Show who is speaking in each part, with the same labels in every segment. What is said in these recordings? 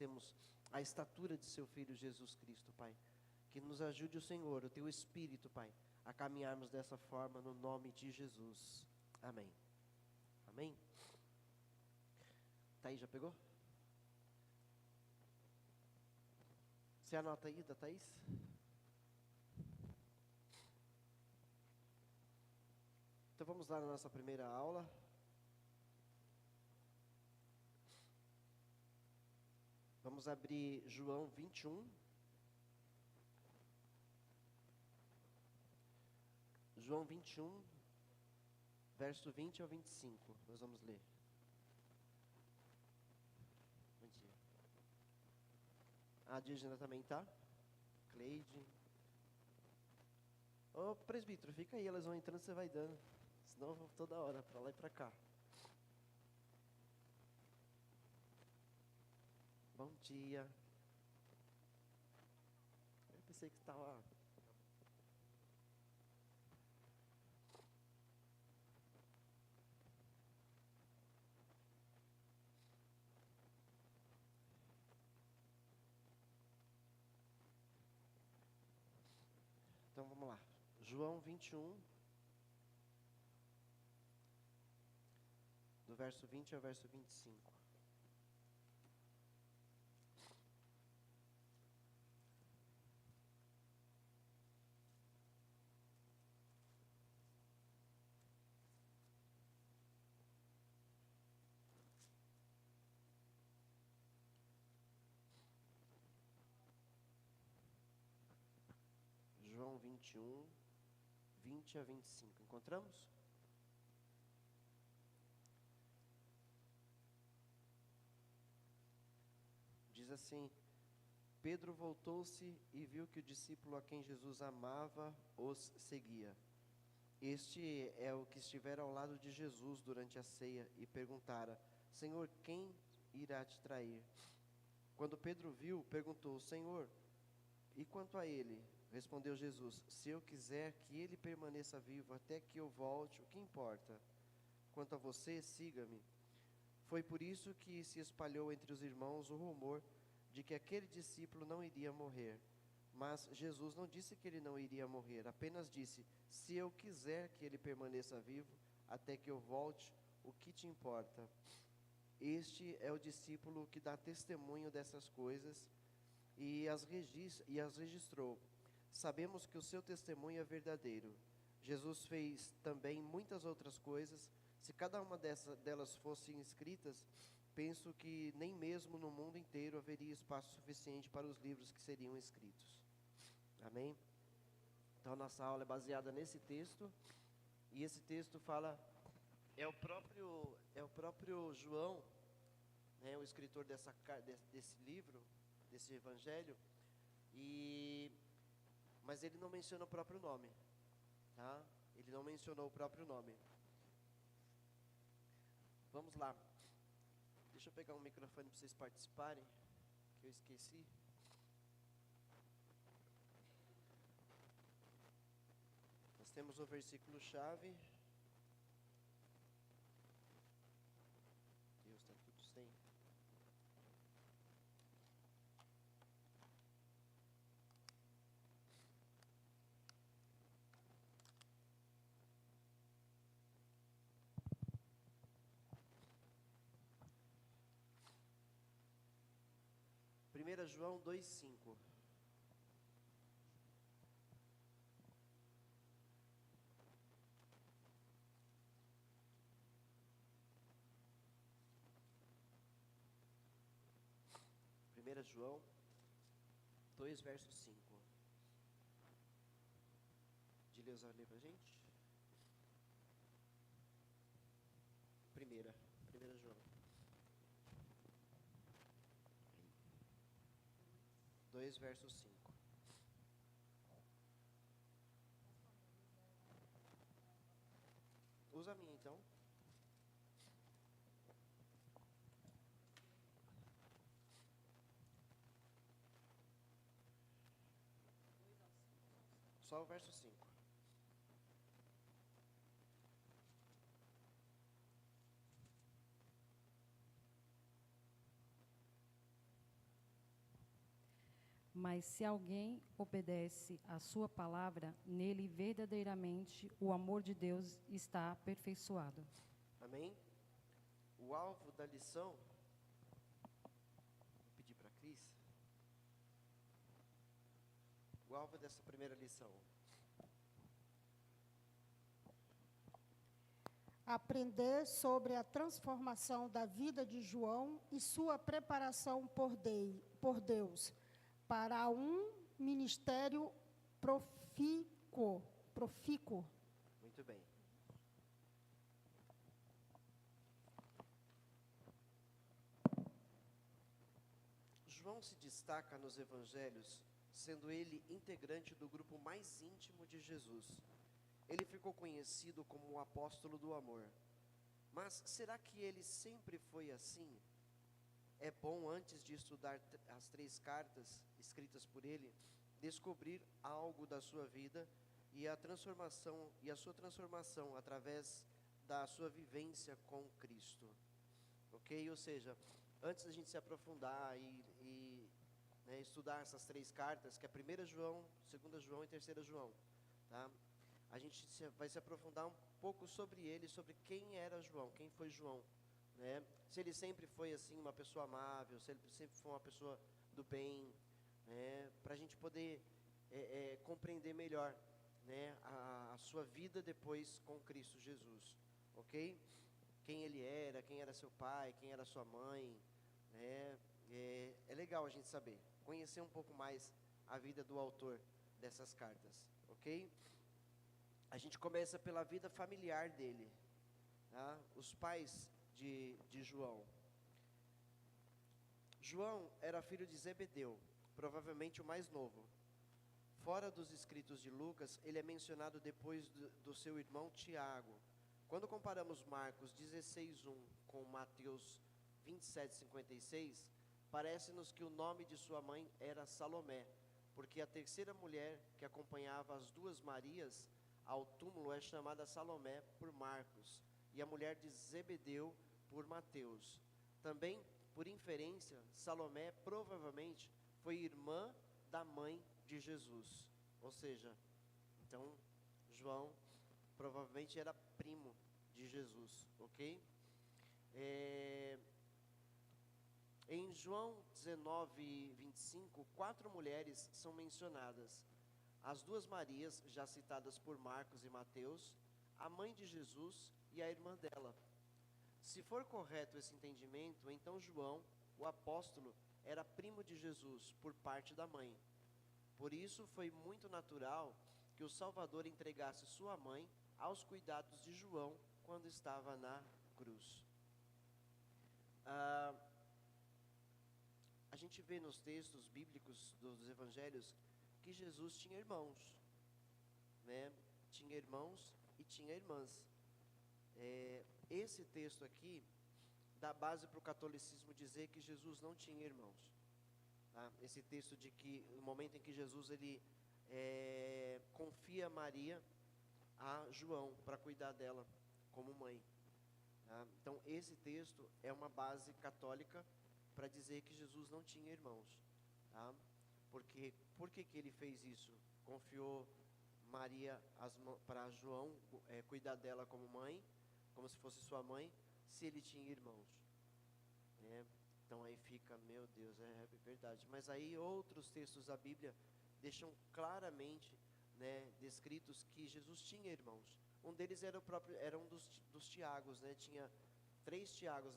Speaker 1: temos a estatura de seu Filho Jesus Cristo, Pai. Que nos ajude o Senhor, o Teu Espírito, Pai, a caminharmos dessa forma no nome de Jesus. Amém. Amém? Thaís, já pegou? Você anota aí da Thaís? Então vamos lá na nossa primeira aula. Vamos abrir João 21. João 21, verso 20 ao 25. Nós vamos ler. Bom dia. A Dígena também tá? Cleide. Ô, presbítero, fica aí, elas vão entrando, você vai dando. Senão eu vou toda hora, para lá e para cá. Bom dia. Eu pensei que estava... Então vamos lá. João 21, do verso 20 ao verso 25. João 21, 20 a 25. Encontramos? Diz assim: Pedro voltou-se e viu que o discípulo a quem Jesus amava os seguia. Este é o que estivera ao lado de Jesus durante a ceia e perguntara: Senhor, quem irá te trair? Quando Pedro viu, perguntou: Senhor, e quanto a ele? Respondeu Jesus: se eu quiser que ele permaneça vivo até que eu volte, o que importa? Quanto a você, siga-me. Foi por isso que se espalhou entre os irmãos o rumor de que aquele discípulo não iria morrer. Mas Jesus não disse que ele não iria morrer, apenas disse: se eu quiser que ele permaneça vivo até que eu volte, o que te importa? Este é o discípulo que dá testemunho dessas coisas e as registrou. Sabemos que o seu testemunho é verdadeiro. Jesus fez também muitas outras coisas. Se cada uma delas fossem escritas, penso que nem mesmo no mundo inteiro haveria espaço suficiente para os livros que seriam escritos. Amém? Então, nossa aula é baseada nesse texto. E esse texto fala... É o próprio João, né, o escritor desse livro, desse evangelho. Mas ele não menciona o próprio nome, tá? Ele não mencionou o próprio nome. Vamos lá. Deixa eu pegar um microfone para vocês participarem, que eu esqueci. Nós temos o versículo-chave. Deus, está tudo sem. Primeira João 2:5. Primeira João 2, verso 5. Dileus vai ler para a gente? Primeira João 2, verso 5. Usa a minha então. Só o verso 5.
Speaker 2: Mas se alguém obedece à sua palavra, nele verdadeiramente o amor de Deus está aperfeiçoado.
Speaker 1: Amém? O alvo da lição, vou pedir para a Cris. O alvo dessa primeira lição.
Speaker 3: Aprender sobre a transformação da vida de João e sua preparação por Deus para um ministério profícuo.
Speaker 1: Muito bem. João se destaca nos evangelhos, sendo ele integrante do grupo mais íntimo de Jesus. Ele ficou conhecido como o apóstolo do amor. Mas será que ele sempre foi assim? É bom, antes de estudar as 3 cartas escritas por ele, descobrir algo da sua vida e a sua transformação através da sua vivência com Cristo. Ok? Ou seja, antes da gente se aprofundar e estudar essas 3 cartas, que é 1 João, 2 João e 3 João, tá? A gente vai se aprofundar um pouco sobre ele, sobre quem era João, quem foi João, né? Se ele sempre foi assim uma pessoa amável, se ele sempre foi uma pessoa do bem, né? Para a gente poder compreender melhor, né, a sua vida depois com Cristo Jesus, ok? Quem ele era, quem era seu pai, quem era sua mãe, né? É legal a gente saber, conhecer um pouco mais a vida do autor dessas cartas, ok? A gente começa pela vida familiar dele, tá? Os pais de João. João era filho de Zebedeu, provavelmente o mais novo. Fora dos escritos de Lucas, ele é mencionado depois do seu irmão Tiago. Quando comparamos Marcos 16:1 com Mateus 27:56, parece-nos que o nome de sua mãe era Salomé, porque a terceira mulher que acompanhava as 2 Marias ao túmulo é chamada Salomé por Marcos, e a mulher de Zebedeu por Mateus. Também, por inferência, Salomé provavelmente foi irmã da mãe de Jesus. Ou seja, então, João provavelmente era primo de Jesus, ok? Em João 19:25, 4 mulheres são mencionadas. As 2 Marias, já citadas por Marcos e Mateus, a mãe de Jesus e a irmã dela. Se for correto esse entendimento, então João, o apóstolo, era primo de Jesus por parte da mãe. Por isso foi muito natural que o Salvador entregasse sua mãe aos cuidados de João quando estava na cruz. A gente vê nos textos bíblicos dos evangelhos que Jesus tinha irmãos, né? Tinha irmãos e tinha irmãs. Esse texto aqui dá base para o catolicismo dizer que Jesus não tinha irmãos, tá? Esse texto de que no momento em que Jesus ele confia Maria a João para cuidar dela como mãe, tá? Então esse texto é uma base católica para dizer que Jesus não tinha irmãos, tá? Porque por que ele fez isso? Confiou Maria para João cuidar dela como mãe, como se fosse sua mãe, se ele tinha irmãos, né? Então aí fica, meu Deus, é verdade. Mas aí outros textos da Bíblia deixam claramente, né, descritos que Jesus tinha irmãos. Um deles era um dos Tiagos, né? Tinha 3 Tiagos,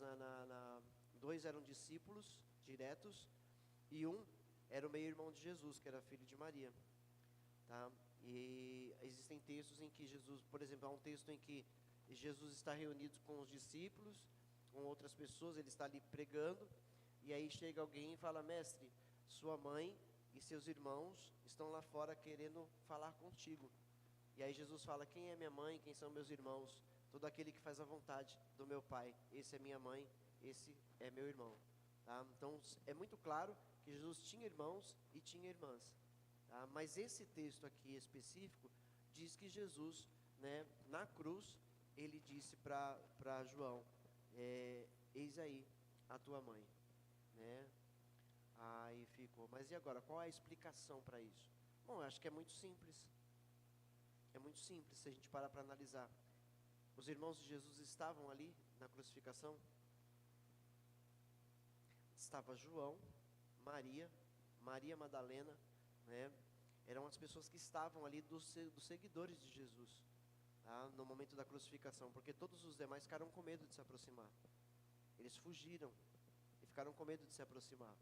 Speaker 1: 2 eram discípulos diretos e um era o meio-irmão de Jesus, que era filho de Maria, tá? E existem textos em que Jesus, por exemplo, há um texto em que Jesus está reunido com os discípulos, com outras pessoas, ele está ali pregando, e aí chega alguém e fala: mestre, sua mãe e seus irmãos estão lá fora querendo falar contigo. E aí Jesus fala: quem é minha mãe, quem são meus irmãos? Todo aquele que faz a vontade do meu Pai, esse é minha mãe, esse é meu irmão, tá? Então é muito claro que Jesus tinha irmãos e tinha irmãs, tá? Mas esse texto aqui específico diz que Jesus, né, na cruz, ele disse para João: eis aí a tua mãe, né? Aí fica crucificou. Mas e agora, qual é a explicação para isso? Bom, eu acho que é muito simples. É muito simples se a gente parar para analisar. Os irmãos de Jesus estavam ali na crucificação? Estava João, Maria, Maria Madalena, né? Eram as pessoas que estavam ali dos seguidores de Jesus, tá? No momento da crucificação, porque todos os demais ficaram com medo de se aproximar. Eles fugiram e ficaram com medo de se aproximar,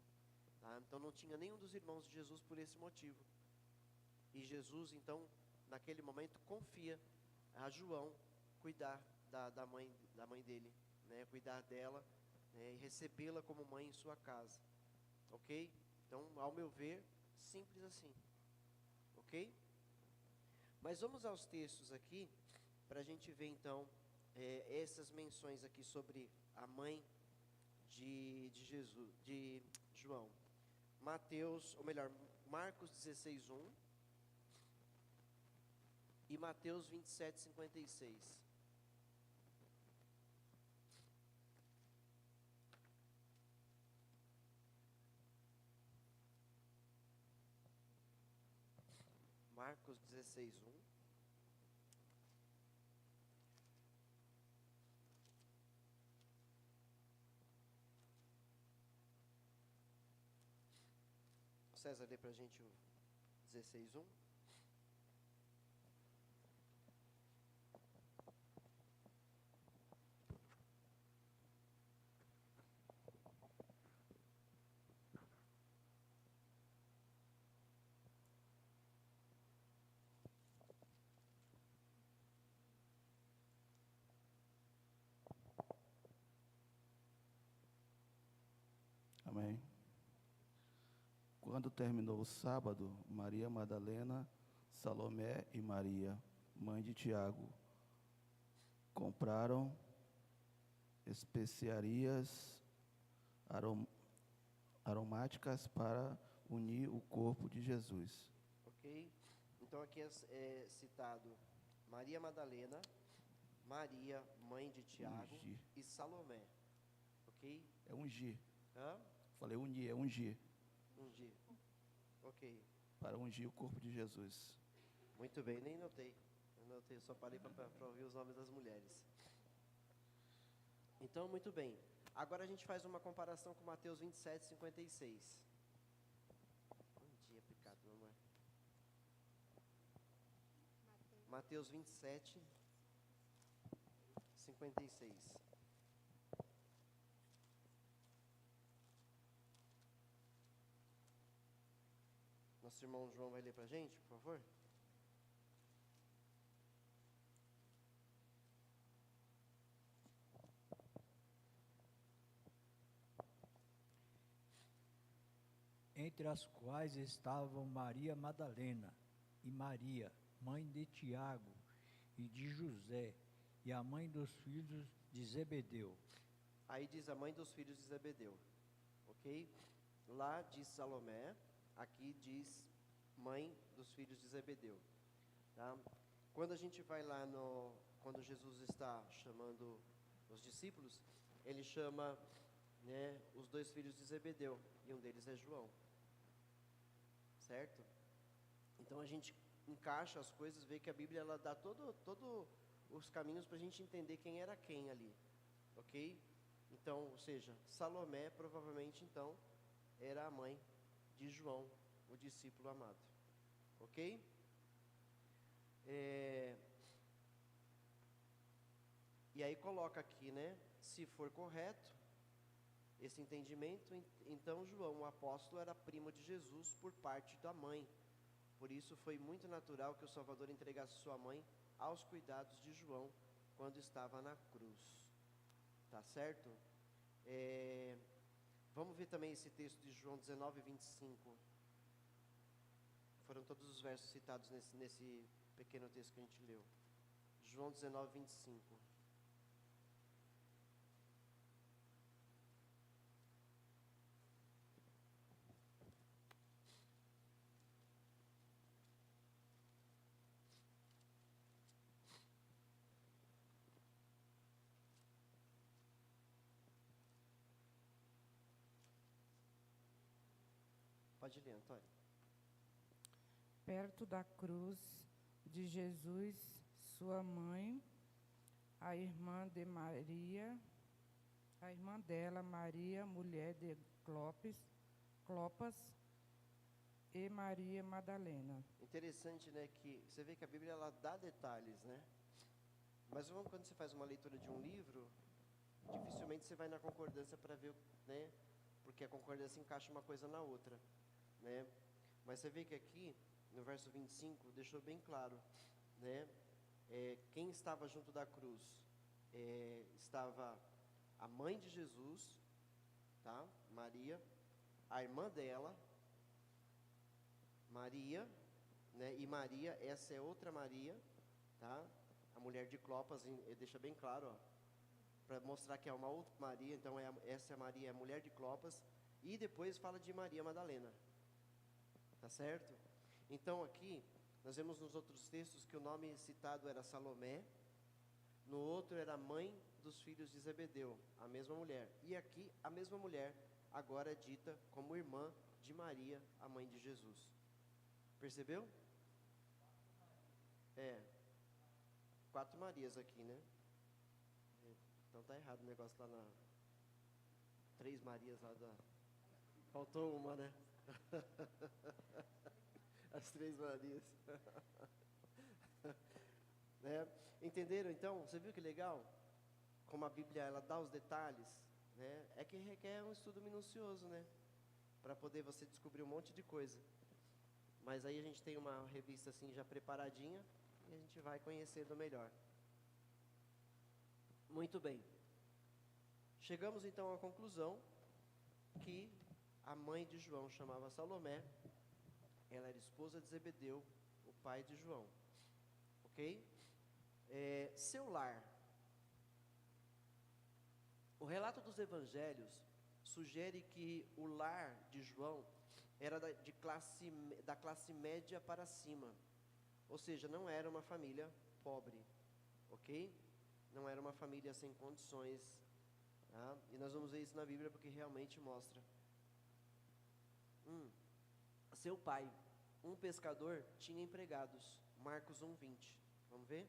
Speaker 1: tá? Então não tinha nenhum dos irmãos de Jesus por esse motivo. E Jesus, então, naquele momento, confia a João cuidar da mãe dele, né? Cuidar dela, né? E recebê-la como mãe em sua casa. Ok? Então, ao meu ver, simples assim. Ok? Mas vamos aos textos aqui, para a gente ver então essas menções aqui sobre a mãe de Jesus, de João. Mateus, ou melhor, Marcos 16:1 e Mateus 27:56. Marcos 16:1. César, lê para a gente o 16:1.
Speaker 4: Amém. Quando terminou o sábado, Maria Madalena, Salomé e Maria, mãe de Tiago, compraram especiarias aromáticas para unir o corpo de Jesus.
Speaker 1: Ok? Então aqui é citado Maria Madalena, Maria, mãe de Tiago,
Speaker 4: Ungir.
Speaker 1: e Salomé. Ok?
Speaker 4: É ungir.
Speaker 1: Hã?
Speaker 4: Falei unir, é ungir.
Speaker 1: Ungir. Ok.
Speaker 4: Para ungir o corpo de Jesus.
Speaker 1: Muito bem, nem notei. Eu notei, só parei para ouvir os nomes das mulheres. Então, muito bem. Agora a gente faz uma comparação com Mateus 27:56. Bom dia, picado, meu amor. Mateus 27:56. Nosso irmão João vai ler para a gente, por favor?
Speaker 5: Entre as quais estavam Maria Madalena e Maria, mãe de Tiago e de José, e a mãe dos filhos de Zebedeu.
Speaker 1: Aí diz a mãe dos filhos de Zebedeu, ok? Lá diz Salomé, aqui diz mãe dos filhos de Zebedeu, tá? Quando a gente vai lá quando Jesus está chamando os discípulos, ele chama, né, os dois filhos de Zebedeu, e um deles é João, certo? Então a gente encaixa as coisas, vê que a Bíblia ela dá todo os caminhos para a gente entender quem era quem ali, ok? Então, ou seja, Salomé provavelmente então era a mãe de João, o discípulo amado, ok? E aí coloca aqui, né? Se for correto esse entendimento, então João, o apóstolo, era primo de Jesus por parte da mãe. Por isso foi muito natural que o Salvador entregasse sua mãe aos cuidados de João quando estava na cruz. Tá certo? Vamos ver também esse texto de João 19:25. Foram todos os versos citados nesse pequeno texto que a gente leu. João 19:25. Pode ler, Antônio.
Speaker 6: Perto da cruz de Jesus, sua mãe, a irmã de Maria, a irmã dela, Maria, mulher de Clopas, e Maria Madalena.
Speaker 1: Interessante, né, que você vê que a Bíblia ela dá detalhes, né? Mas quando você faz uma leitura de um livro, dificilmente você vai na concordância para ver, né? Porque a concordância encaixa uma coisa na outra, né? Mas você vê que aqui, no verso 25, deixou bem claro, né? Quem estava junto da cruz estava a mãe de Jesus, tá? Maria, a irmã dela, Maria, né? E Maria, essa é outra Maria, tá? A mulher de Clopas, deixa bem claro, ó, para mostrar que é uma outra Maria. Então essa é a Maria, é a mulher de Clopas, e depois fala de Maria Madalena, tá certo? Então aqui nós vemos nos outros textos que o nome citado era Salomé, no outro era a mãe dos filhos de Zebedeu, a mesma mulher, e aqui a mesma mulher agora é dita como irmã de Maria, a mãe de Jesus. Percebeu? 4 Marias aqui, né? Então tá errado o negócio lá na 3 Marias lá da... Faltou uma, né? As 3 Marias. Né? Entenderam então? Você viu que legal? Como a Bíblia ela dá os detalhes, né? É que requer um estudo minucioso, né? Para poder você descobrir um monte de coisa. Mas aí a gente tem uma revista assim já preparadinha e a gente vai conhecendo melhor. Muito bem. Chegamos então à conclusão que a mãe de João chamava Salomé. Ela era esposa de Zebedeu, o pai de João. Ok? Seu lar. O relato dos evangelhos sugere que o lar de João era da classe média para cima. Ou seja, não era uma família pobre. Ok? Não era uma família sem condições. Tá? E nós vamos ver isso na Bíblia porque realmente mostra. Seu pai, um pescador, tinha empregados. Marcos 1:20. Vamos ver?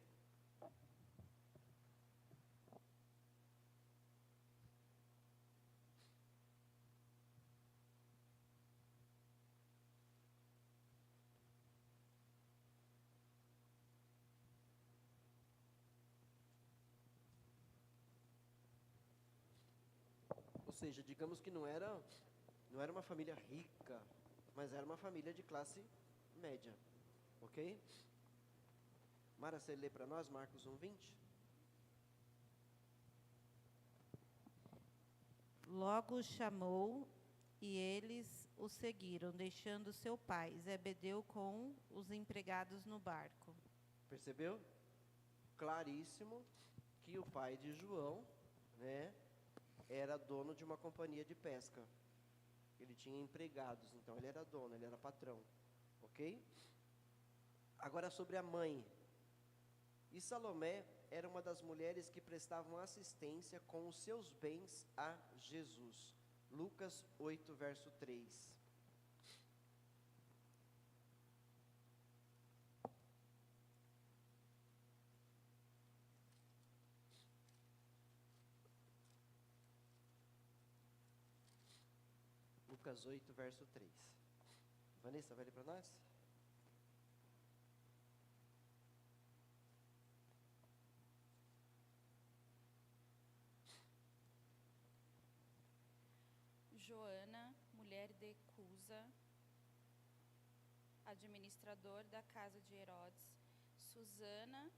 Speaker 1: Ou seja, digamos que não era uma família rica, mas era uma família de classe média. Ok? Mara, você lê para nós Marcos 1:20?
Speaker 7: Logo o chamou e eles o seguiram, deixando seu pai, Zebedeu, com os empregados no barco.
Speaker 1: Percebeu? Claríssimo que o pai de João, né, era dono de uma companhia de pesca. Ele tinha empregados, então ele era dono, ele era patrão. Ok? Agora sobre a mãe. E Salomé era uma das mulheres que prestavam assistência com os seus bens a Jesus. Lucas 8, verso 3. Lucas 8, verso 3. Vanessa, vai ler para nós?
Speaker 8: Joana, mulher de Cusa, administrador da casa de Herodes, Susana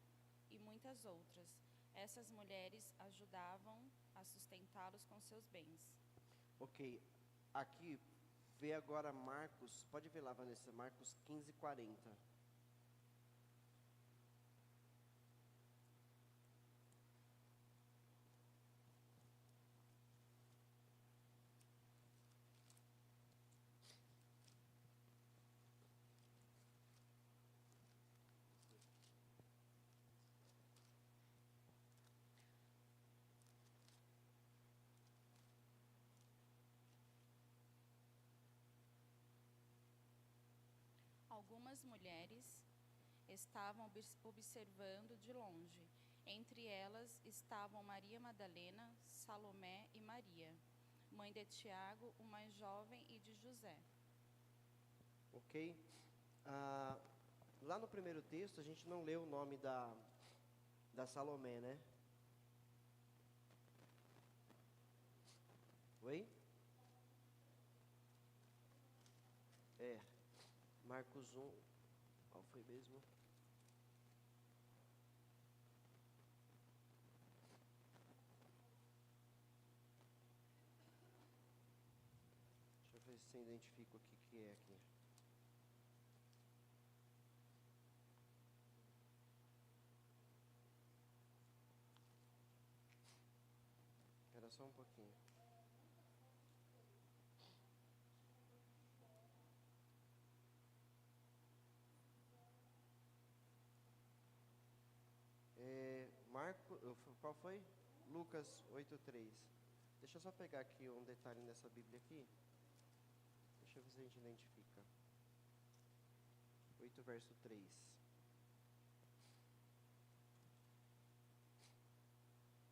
Speaker 8: e muitas outras. Essas mulheres ajudavam a sustentá-los com seus bens.
Speaker 1: Ok. Aqui, vê agora Marcos, pode ver lá, Vanessa, Marcos 15:40.
Speaker 8: Algumas mulheres estavam observando de longe. Entre elas estavam Maria Madalena, Salomé e Maria, mãe de Tiago, o mais jovem, e de José.
Speaker 1: Ok? Lá no primeiro texto, a gente não leu o nome da Salomé, né? Oi? Marcos 1. Qual foi mesmo? Deixa eu ver se você identifica o que é aqui. Era só um pouquinho. Qual foi? Lucas 8:3. Deixa eu só pegar aqui um detalhe nessa Bíblia aqui. Deixa eu ver se a gente identifica. 8, verso 3.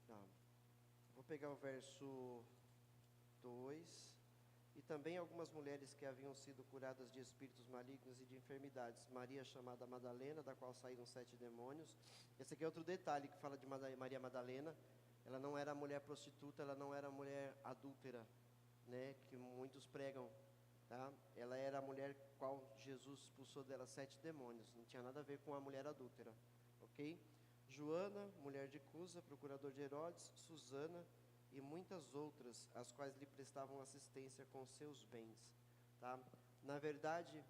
Speaker 1: Não. Vou pegar o verso 2. E também algumas mulheres que haviam sido curadas de espíritos malignos e de enfermidades. Maria, chamada Madalena, da qual saíram 7 demônios. Esse aqui é outro detalhe que fala de Maria Madalena. Ela não era mulher prostituta, ela não era mulher adúltera, né, que muitos pregam, tá? Ela era a mulher qual Jesus expulsou dela 7 demônios. Não tinha nada a ver com a mulher adúltera, ok? Joana, mulher de Cusa, procurador de Herodes, Susana e muitas outras, as quais lhe prestavam assistência com seus bens, tá? Na verdade,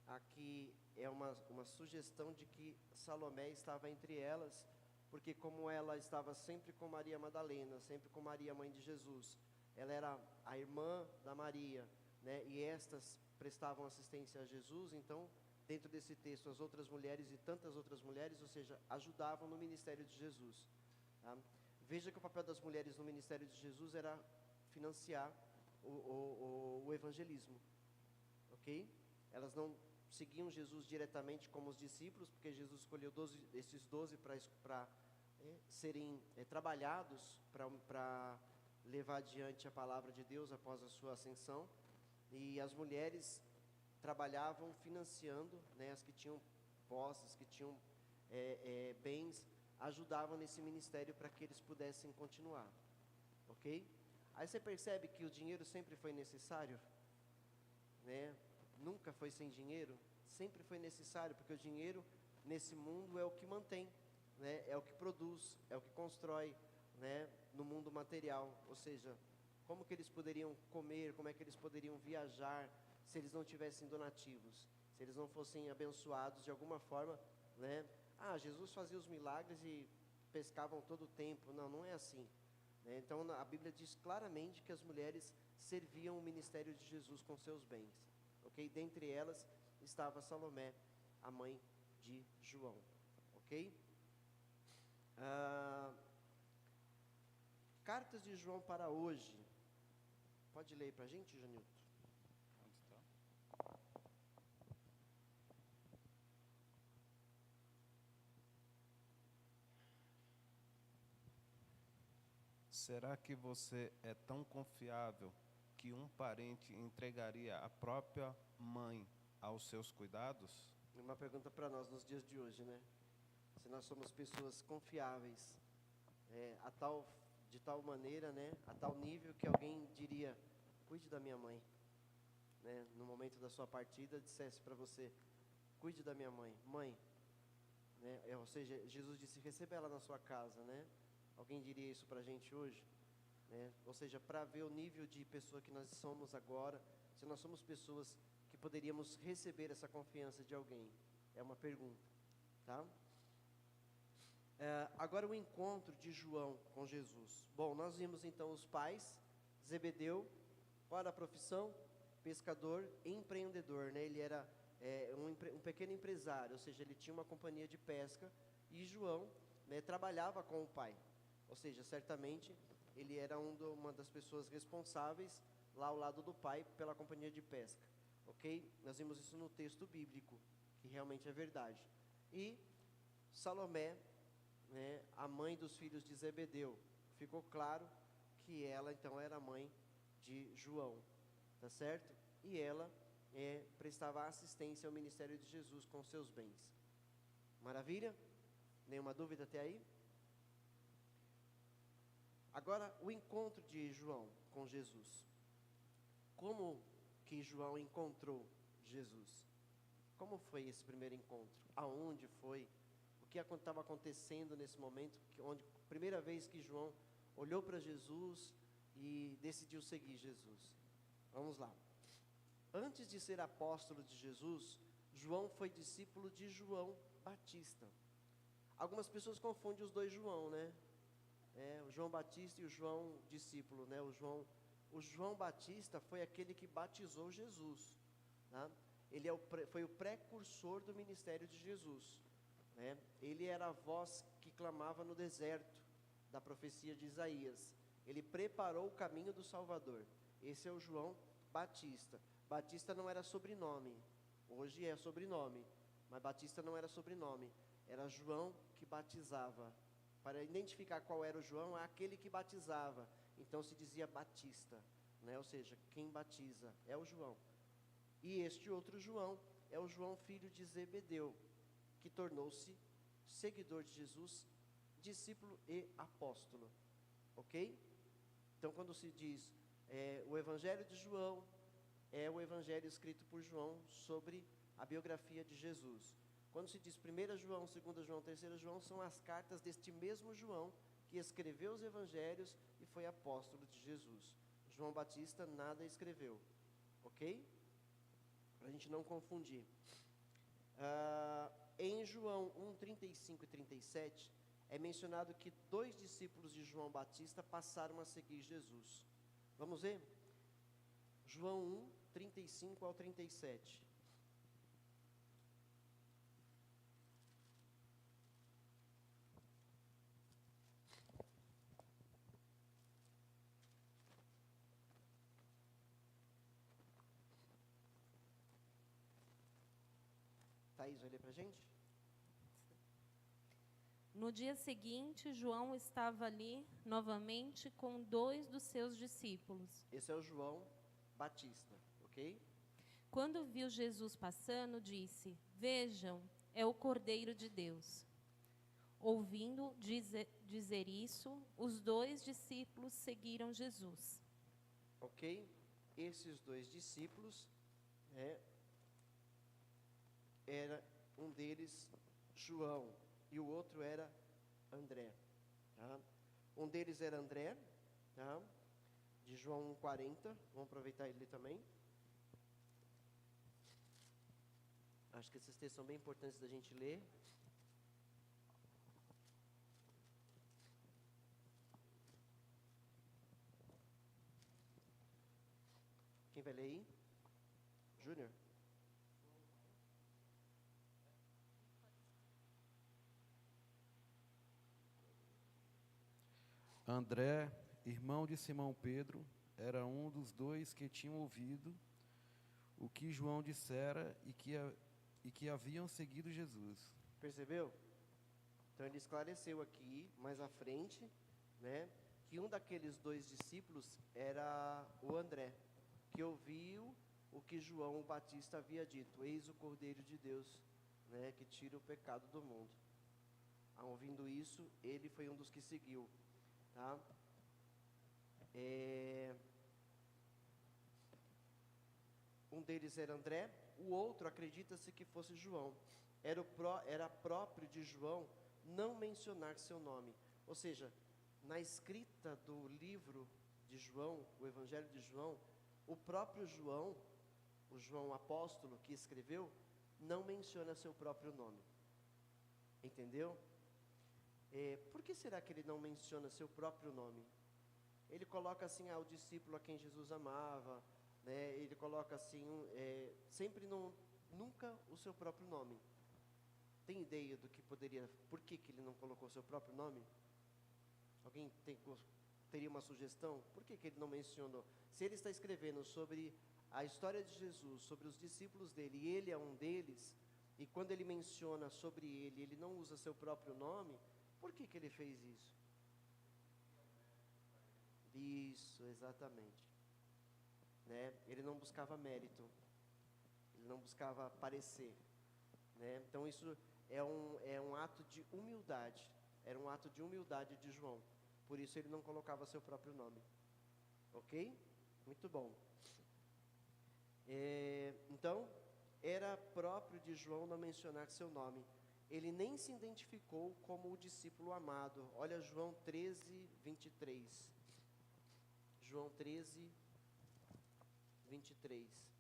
Speaker 1: aqui é uma sugestão de que Salomé estava entre elas, porque como ela estava sempre com Maria Madalena, sempre com Maria, mãe de Jesus, ela era a irmã da Maria, né? E estas prestavam assistência a Jesus, então, dentro desse texto, as outras mulheres e tantas outras mulheres, ou seja, ajudavam no ministério de Jesus, tá? Veja que o papel das mulheres no ministério de Jesus era financiar o evangelismo, ok? Elas não seguiam Jesus diretamente como os discípulos, porque Jesus escolheu esses 12 para serem trabalhados, para levar adiante a palavra de Deus após a sua ascensão. E as mulheres trabalhavam financiando, né, as que tinham posses, que tinham bens, ajudavam nesse ministério para que eles pudessem continuar, ok? Aí você percebe que o dinheiro sempre foi necessário, né? Nunca foi sem dinheiro, sempre foi necessário, porque o dinheiro nesse mundo é o que mantém, né? É o que produz, é o que constrói, né? No mundo material, ou seja, como que eles poderiam comer, como é que eles poderiam viajar se eles não tivessem donativos, se eles não fossem abençoados de alguma forma, né? Jesus fazia os milagres e pescavam todo o tempo. Não, não é assim, né? Então a Bíblia diz claramente que as mulheres serviam o ministério de Jesus com seus bens, ok? Dentre elas estava Salomé, a mãe de João, ok? Cartas de João para hoje. Pode ler para a gente, Janilton?
Speaker 9: Será que você é tão confiável que um parente entregaria a própria mãe aos seus cuidados?
Speaker 1: Uma pergunta para nós nos dias de hoje, né? Se nós somos pessoas confiáveis, de tal maneira, né? A tal nível que alguém diria, cuide da minha mãe, né? No momento da sua partida, dissesse para você, cuide da minha mãe, né? Ou seja, Jesus disse, receba ela na sua casa, né? Alguém diria isso para a gente hoje, né? Ou seja, para ver o nível de pessoa que nós somos agora, se nós somos pessoas que poderíamos receber essa confiança de alguém, é uma pergunta, tá? Agora o encontro de João com Jesus. Bom, nós vimos então os pais, Zebedeu, qual era a profissão? Pescador e empreendedor, né? Ele era um pequeno empresário, ou seja, ele tinha uma companhia de pesca, e João, né, trabalhava com o pai. Ou seja, certamente ele era uma das pessoas responsáveis lá ao lado do pai pela companhia de pesca, ok? Nós vimos isso no texto bíblico, que realmente é verdade. E Salomé, né, a mãe dos filhos de Zebedeu, ficou claro que ela então era mãe de João, tá certo? E ela prestava assistência ao ministério de Jesus com seus bens. Maravilha? Nenhuma dúvida até aí? Agora, o encontro de João com Jesus. Como que João encontrou Jesus? Como foi esse primeiro encontro? Aonde foi? O que estava acontecendo nesse momento, onde primeira vez que João olhou para Jesus e decidiu seguir Jesus? Vamos lá. Antes de ser apóstolo de Jesus, João foi discípulo de João Batista. Algumas pessoas confundem os dois João, né? O João Batista e o João discípulo, né? O João Batista foi aquele que batizou Jesus, tá? Ele foi o precursor do ministério de Jesus, né? Ele era a voz que clamava no deserto da profecia de Isaías. Ele preparou o caminho do Salvador. Esse é o João Batista. Batista não era sobrenome. Hoje é sobrenome, mas Batista não era sobrenome. Era João que batizava. Para identificar qual era o João, é aquele que batizava. Então se dizia Batista, né? Ou seja, quem batiza é o João. E este outro João é o João filho de Zebedeu, que tornou-se seguidor de Jesus, discípulo e apóstolo. Ok? Então quando se diz o Evangelho de João, é o Evangelho escrito por João sobre a biografia de Jesus. Quando se diz 1 João, 2 João, 3 João, são as cartas deste mesmo João que escreveu os evangelhos e foi apóstolo de Jesus. João Batista nada escreveu, ok? Para a gente não confundir. Em João 1, 35 e 37, é mencionado que 2 discípulos de João Batista passaram a seguir Jesus. Vamos ver? João 1, 35 ao 37. Thaís, vai ler para a gente?
Speaker 7: No dia seguinte, João estava ali novamente com 2 dos seus discípulos.
Speaker 1: Esse é o João Batista, ok?
Speaker 7: Quando viu Jesus passando, disse: Vejam, é o Cordeiro de Deus. Ouvindo dizer isso, os 2 discípulos seguiram Jesus.
Speaker 1: Ok? Esses 2 discípulos, era um deles João e o outro era André, tá? Um deles era André, tá? De João 1,40, vamos aproveitar ele também. Acho que esses textos são bem importantes da gente ler. Quem vai ler aí? Júnior?
Speaker 4: André, irmão de Simão Pedro, era um dos 2 que tinham ouvido o que João dissera e que haviam seguido Jesus.
Speaker 1: Percebeu? Então ele esclareceu aqui, mais à frente, né, que um daqueles 2 discípulos era o André, que ouviu o que João Batista havia dito: eis o Cordeiro de Deus, né, que tira o pecado do mundo. Ouvindo isso, ele foi um dos que seguiu, tá? Um deles era André, o outro acredita-se que fosse João. Era próprio de João não mencionar seu nome. Ou seja, na escrita do livro de João, o Evangelho de João, o próprio João, o João apóstolo que escreveu, não menciona seu próprio nome. Entendeu? Por que será que ele não menciona seu próprio nome? Ele coloca assim, o discípulo a quem Jesus amava, né? Ele coloca assim, sempre nunca o seu próprio nome. Tem ideia do que por que ele não colocou seu próprio nome? Alguém teria uma sugestão? Por que ele não mencionou? Se ele está escrevendo sobre a história de Jesus, sobre os discípulos dele, e ele é um deles, e quando ele menciona sobre ele, ele não usa seu próprio nome, por que que ele fez isso? Isso, exatamente. Né? Ele não buscava mérito, ele não buscava aparecer. Né? Então isso é um ato de humildade, era um ato de humildade de João. Por isso ele não colocava seu próprio nome. Ok? Muito bom. Então, era próprio de João não mencionar seu nome. Ele nem se identificou como o discípulo amado. Olha João 13, 23. João 13, 23.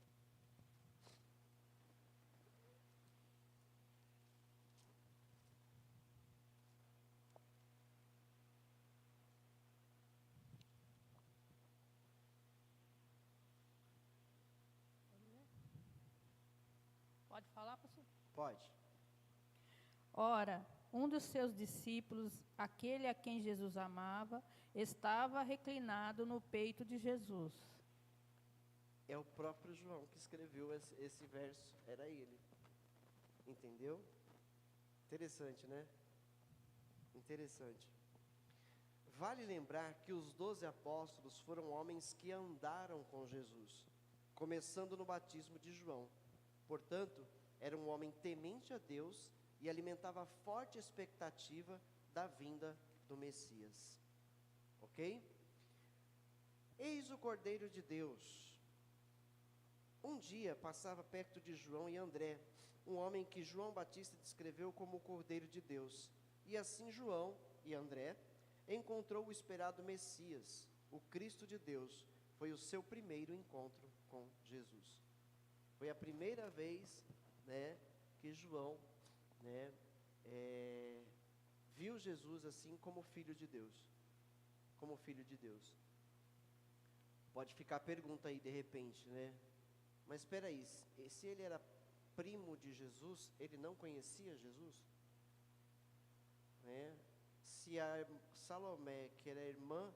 Speaker 10: Pode falar, pastor?
Speaker 1: Pode.
Speaker 10: Ora, um dos seus discípulos, aquele a quem Jesus amava, estava reclinado no peito de Jesus.
Speaker 1: É o próprio João que escreveu esse verso, era ele. Entendeu? Interessante, né? Interessante. Vale lembrar que os 12 apóstolos foram homens que andaram com Jesus, começando no batismo de João. Portanto, era um homem temente a Deus e alimentava forte expectativa da vinda do Messias. Ok? Eis o Cordeiro de Deus. Um dia passava perto de João e André, um homem que João Batista descreveu como o Cordeiro de Deus. E assim João e André encontrou o esperado Messias, o Cristo de Deus. Foi o seu primeiro encontro com Jesus. Foi a primeira vez, né, que João, né, viu Jesus assim como Filho de Deus. Como Filho de Deus. Pode ficar a pergunta aí de repente, né? Mas espera aí, se ele era primo de Jesus, ele não conhecia Jesus? Né? Se a Salomé, que era irmã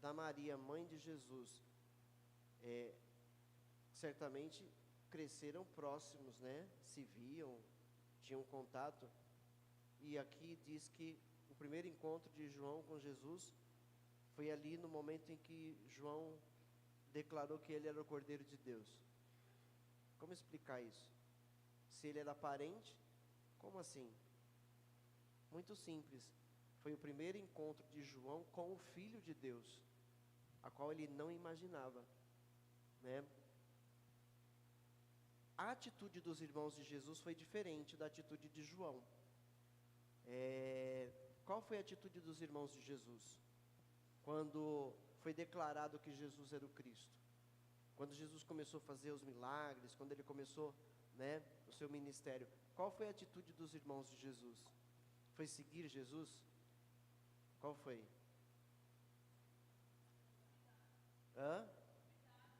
Speaker 1: da Maria, mãe de Jesus, certamente cresceram próximos, né? Se viam, tinham contato. E aqui diz que o primeiro encontro de João com Jesus foi ali no momento em que João declarou que ele era o Cordeiro de Deus. Como explicar isso? Se ele era parente, como assim? Muito simples. Foi o primeiro encontro de João com o Filho de Deus, a qual ele não imaginava, né? A atitude dos irmãos de Jesus foi diferente da atitude de João. Qual foi a atitude dos irmãos de Jesus? Quando foi declarado que Jesus era o Cristo. Quando Jesus começou a fazer os milagres, quando ele começou, né, o seu ministério. Qual foi a atitude dos irmãos de Jesus? Foi seguir Jesus? Qual foi?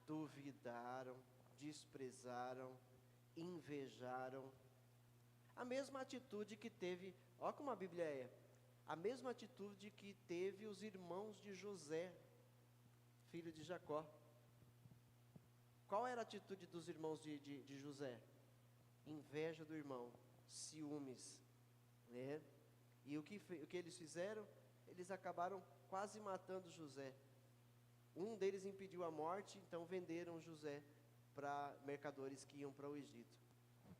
Speaker 1: Duvidaram, desprezaram, invejaram. A mesma atitude que teve, olha como a Bíblia é, a mesma atitude que teve os irmãos de José, filho de Jacó. Qual era a atitude dos irmãos de José? Inveja do irmão, ciúmes, né? E o que eles fizeram? Eles acabaram quase matando José. Um deles impediu a morte, então venderam José para mercadores que iam para o Egito,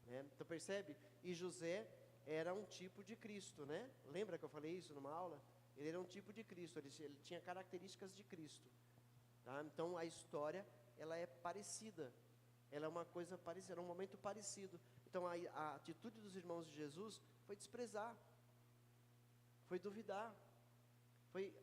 Speaker 1: né? Então percebe? E José era um tipo de Cristo, né? Lembra que eu falei isso numa aula? Ele era um tipo de Cristo, ele tinha características de Cristo, tá? Então a história, ela é parecida, ela é uma coisa parecida, era um momento parecido. Então a atitude dos irmãos de Jesus foi desprezar, foi duvidar. Foi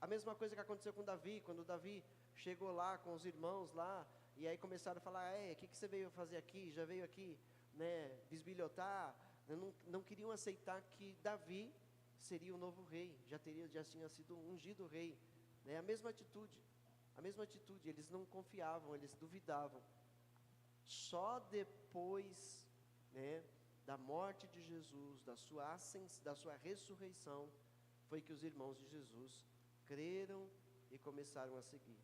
Speaker 1: a mesma coisa que aconteceu com Davi, quando Davi chegou lá com os irmãos lá, e aí começaram a falar, o que você veio fazer aqui? Já veio aqui, né, bisbilhotar? Não queriam aceitar que Davi seria o novo rei, já tinha sido ungido rei, né? A mesma atitude, eles não confiavam, eles duvidavam. Só depois, né, da morte de Jesus, da sua ressurreição, foi que os irmãos de Jesus creram e começaram a seguir,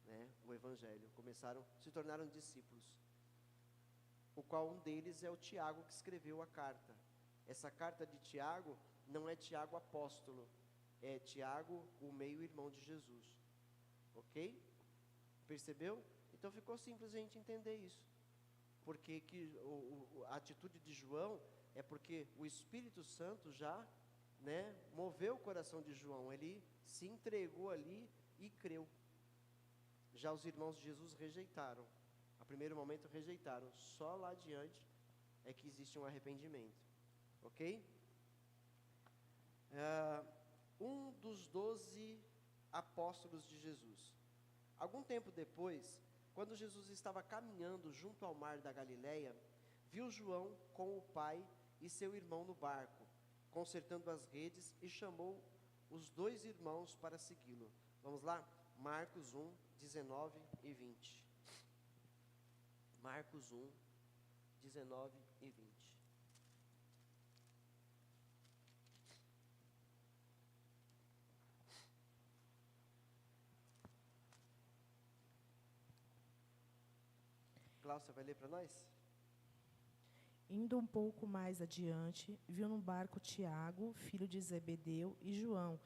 Speaker 1: né, o Evangelho, se tornaram discípulos. o qual um deles é o Tiago que escreveu a carta. Essa carta de Tiago não é Tiago apóstolo, é Tiago, o meio-irmão de Jesus. Ok? Percebeu? Então ficou simples a gente entender isso. Porque a atitude de João é porque o Espírito Santo já, né, moveu o coração de João. Ele se entregou ali e creu. Já os irmãos de Jesus rejeitaram. A primeiro momento rejeitaram. Só lá adiante é que existe um arrependimento. Ok? Um dos 12 apóstolos de Jesus. Algum tempo depois, quando Jesus estava caminhando junto ao mar da Galileia, viu João com o pai e seu irmão no barco, consertando as redes, e chamou os 2 irmãos para segui-lo. Vamos lá? Marcos 1, 19 e 20. Marcos 1, 19 e 20. Cláudia, vai ler para nós?
Speaker 11: Indo um pouco mais adiante, viu no barco Tiago, filho de Zebedeu, e João,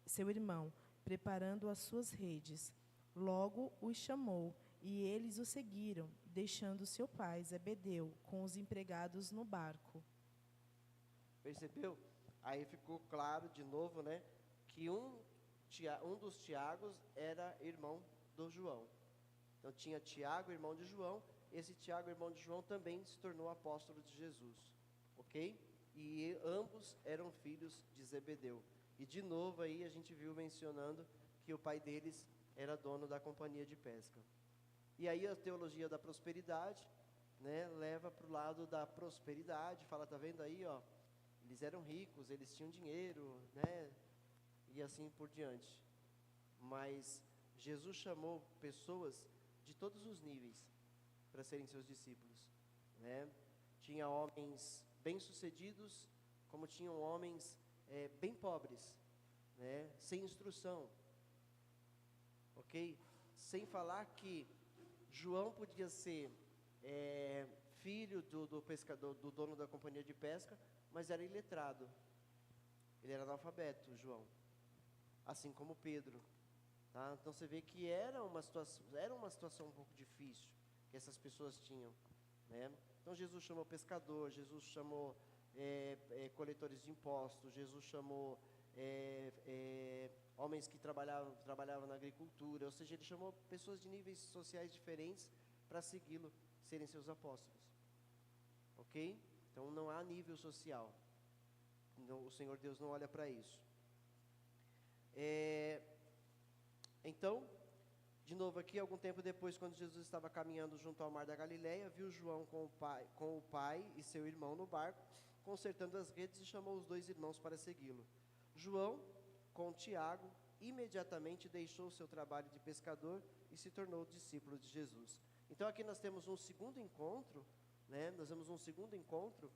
Speaker 11: seu irmão, preparando as suas redes. Logo os chamou, e eles o seguiram, deixando seu pai, Zebedeu, com os empregados no barco.
Speaker 1: Percebeu? Aí ficou claro de novo, né, que um dos Tiagos era irmão do João. Então tinha Tiago, irmão de João. Esse Tiago, irmão de João, também se tornou apóstolo de Jesus. Ok? E ambos eram filhos de Zebedeu. E de novo aí a gente viu mencionando que o pai deles era dono da companhia de pesca. E aí a teologia da prosperidade, né, leva para o lado da prosperidade. Fala, tá vendo aí, ó? Eles eram ricos, eles tinham dinheiro, né? E assim por diante. Mas Jesus chamou pessoas de todos os níveis para serem seus discípulos, né? Tinha homens bem-sucedidos, como tinham homens bem pobres, né? Sem instrução, ok? Sem falar que João podia ser filho do pescador, do dono da companhia de pesca, mas era iletrado. Ele era analfabeto, João, assim como Pedro. Tá? Então você vê que era uma situação um pouco difícil que essas pessoas tinham, né? Então Jesus chamou pescador, Jesus chamou coletores de impostos, Jesus chamou homens que trabalhavam na agricultura, ou seja, ele chamou pessoas de níveis sociais diferentes para segui-lo, serem seus apóstolos. Ok? Então não há nível social. Não, o Senhor Deus não olha para isso. Então, de novo aqui, algum tempo depois, quando Jesus estava caminhando junto ao mar da Galileia, viu João com o pai e seu irmão no barco, consertando as redes, e chamou os 2 irmãos para segui-lo. João, com Tiago, imediatamente deixou o seu trabalho de pescador e se tornou discípulo de Jesus. Então aqui nós temos um segundo encontro, né? Nós temos um segundo encontro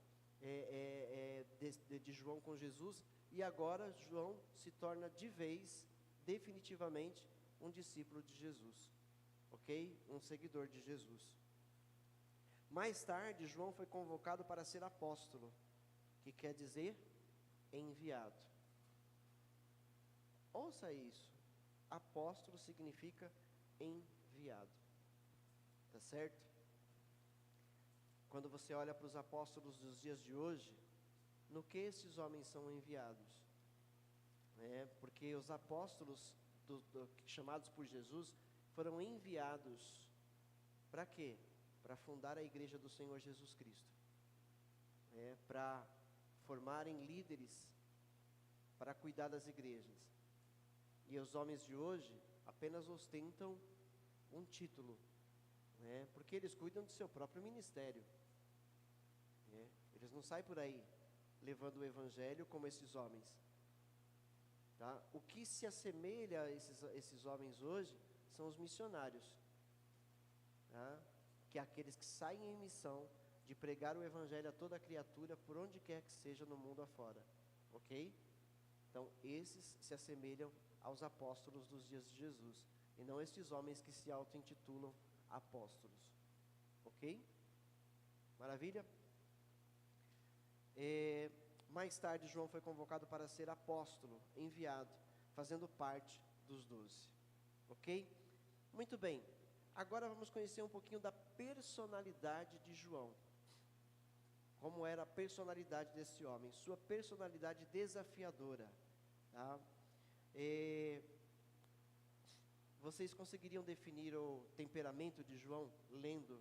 Speaker 1: de João com Jesus, e agora João se torna de vez, definitivamente, um discípulo de Jesus, ok? Um seguidor de Jesus. Mais tarde, João foi convocado para ser apóstolo, que quer dizer enviado. Ouça isso, apóstolo significa enviado, tá certo? Quando você olha para os apóstolos dos dias de hoje, no que esses homens são enviados? Porque os apóstolos chamados por Jesus foram enviados para quê? Para fundar a igreja do Senhor Jesus Cristo, para formarem líderes para cuidar das igrejas. E os homens de hoje apenas ostentam um título, porque eles cuidam do seu próprio ministério, eles não saem por aí levando o evangelho como esses homens. Tá? O que se assemelha a esses homens hoje são os missionários, tá? Que é aqueles que saem em missão de pregar o evangelho a toda criatura, por onde quer que seja no mundo afora, ok? Então esses se assemelham aos apóstolos dos dias de Jesus, e não estes homens que se auto-intitulam apóstolos, ok? Maravilha? Mais tarde, João foi convocado para ser apóstolo, enviado, fazendo parte dos 12. Ok? Muito bem. Agora vamos conhecer um pouquinho da personalidade de João. Como era a personalidade desse homem, sua personalidade desafiadora. Tá? Vocês conseguiriam definir o temperamento de João lendo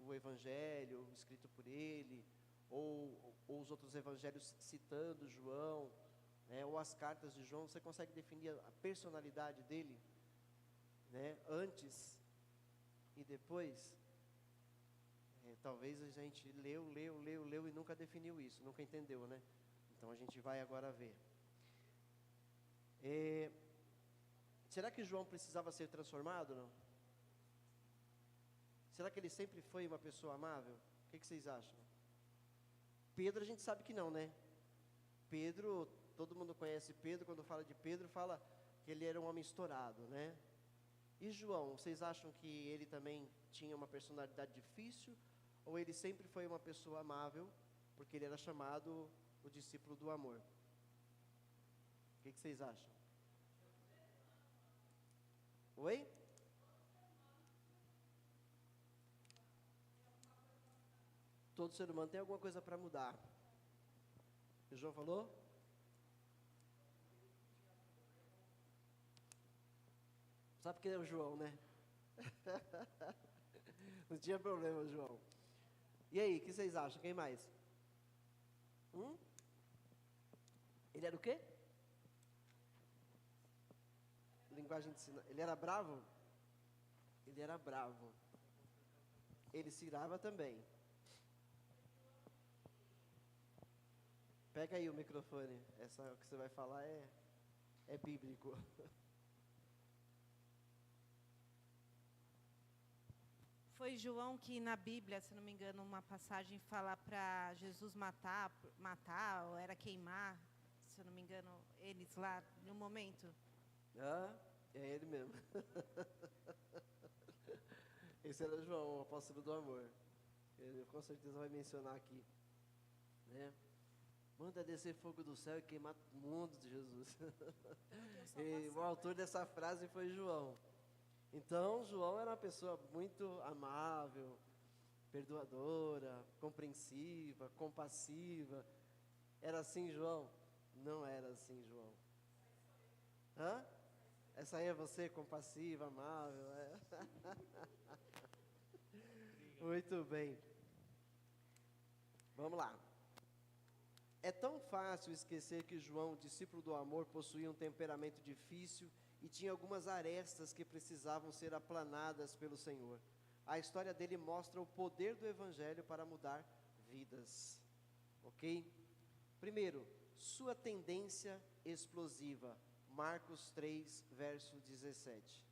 Speaker 1: o evangelho escrito por ele, ou os outros evangelhos citando João, ou as cartas de João? Você consegue definir a personalidade dele, antes e depois? Talvez a gente leu e nunca definiu isso, nunca entendeu, né? Então a gente vai agora ver. Será que João precisava ser transformado, não? Será que ele sempre foi uma pessoa amável? O que vocês acham? Pedro, a gente sabe que não, né? Pedro, todo mundo conhece Pedro. Quando fala de Pedro, fala que ele era um homem estourado, né? E João, vocês acham que ele também tinha uma personalidade difícil? Ou ele sempre foi uma pessoa amável, porque ele era chamado o discípulo do amor? O que vocês acham? Oi? Todo ser humano tem alguma coisa para mudar. O João falou? Sabe porque é o João, né? Não tinha problema, João. E aí, o que vocês acham? Quem mais? Ele era o quê? Linguagem de sinais. Ele era bravo? Ele era bravo. Ele se irava também. Pega aí o microfone. O que você vai falar é bíblico.
Speaker 12: Foi João que na Bíblia, se não me engano, uma passagem fala para Jesus matar, ou era queimar, se eu não me engano, eles lá no momento.
Speaker 1: É ele mesmo. Esse era João, o apóstolo do amor. Ele com certeza vai mencionar aqui, né? Manda descer fogo do céu e queimar o mundo de Jesus. E o autor dessa frase foi João. Então, João era uma pessoa muito amável, perdoadora, compreensiva, compassiva. Era assim, João? Não era assim, João. Essa aí é você, compassiva, amável? Muito bem. Vamos lá. É tão fácil esquecer que João, discípulo do amor, possuía um temperamento difícil e tinha algumas arestas que precisavam ser aplanadas pelo Senhor. A história dele mostra o poder do Evangelho para mudar vidas. Ok? Primeiro, sua tendência explosiva. Marcos 3, verso 17.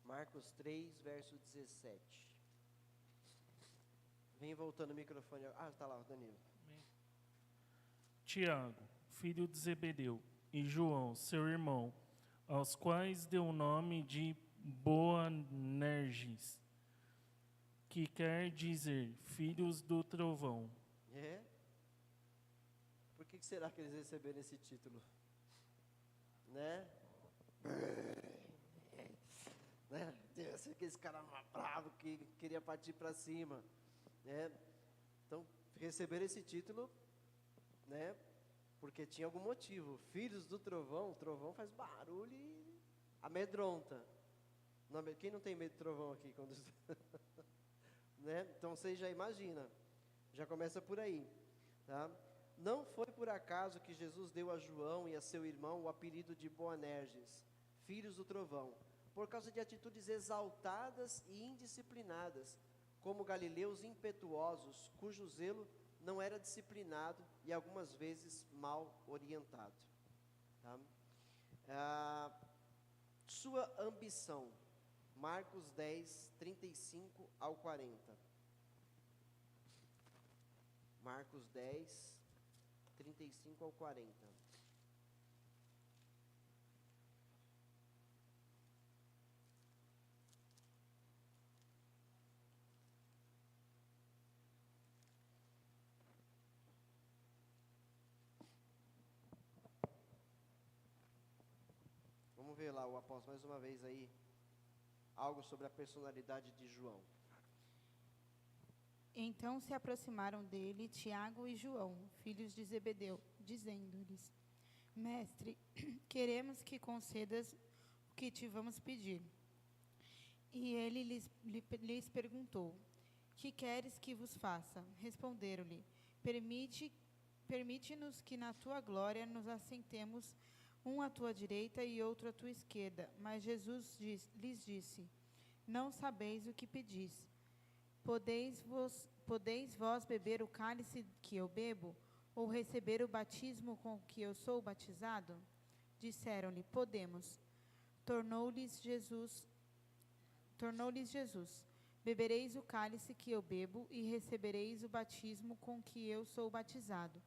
Speaker 1: Marcos 3, verso 17. Vem voltando o microfone. Está lá, o Danilo.
Speaker 13: Tiago, filho de Zebedeu, e João, seu irmão, aos quais deu o nome de Boanerges, que quer dizer filhos do trovão.
Speaker 1: Por que será que eles receberam esse título? Né? Deve ser aquele cara bravo que queria partir para cima, né? Então, receberam esse título, né? Porque tinha algum motivo. Filhos do trovão. O trovão faz barulho e amedronta. Quem não tem medo de trovão aqui? Né? Então, você já imagina. Já começa por aí, tá? Não foi por acaso que Jesus deu a João e a seu irmão o apelido de Boanerges, filhos do trovão, por causa de atitudes exaltadas e indisciplinadas, como galileus impetuosos, cujo zelo não era disciplinado e algumas vezes mal orientado. Tá? Sua ambição, Marcos 10, 35 ao 40. Marcos 10, 35 ao 40. Vamos ver lá o apóstolo mais uma vez aí, algo sobre a personalidade de João.
Speaker 12: Então se aproximaram dele Tiago e João, filhos de Zebedeu, dizendo-lhes: Mestre, queremos que concedas o que te vamos pedir. E ele lhes perguntou: Que queres que vos faça? Responderam-lhe: Permite-nos que na tua glória nos assentemos, um à tua direita e outro à tua esquerda. Mas Jesus lhes disse: Não sabeis o que pedis. Podeis vós beber o cálice que eu bebo, ou receber o batismo com que eu sou batizado? Disseram-lhe: Podemos. Tornou-lhes Jesus: Bebereis o cálice que eu bebo, e recebereis o batismo com que eu sou batizado.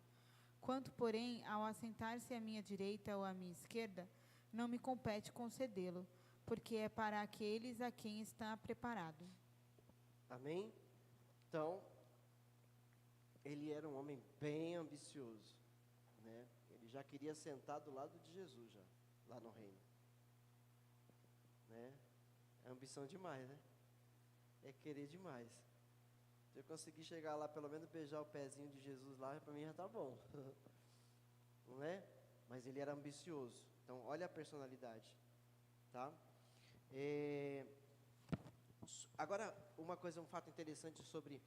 Speaker 12: Quanto, porém, ao assentar-se à minha direita ou à minha esquerda, não me compete concedê-lo, porque é para aqueles a quem está preparado.
Speaker 1: Amém? Então, ele era um homem bem ambicioso, né? Ele já queria sentar do lado de Jesus, já, lá no reino. Né? É ambição demais, né? É querer demais. Se eu conseguir chegar lá, pelo menos beijar o pezinho de Jesus lá, para mim já está bom. Não é? Mas ele era ambicioso. Então, olha a personalidade. Tá? Agora, um fato interessante sobre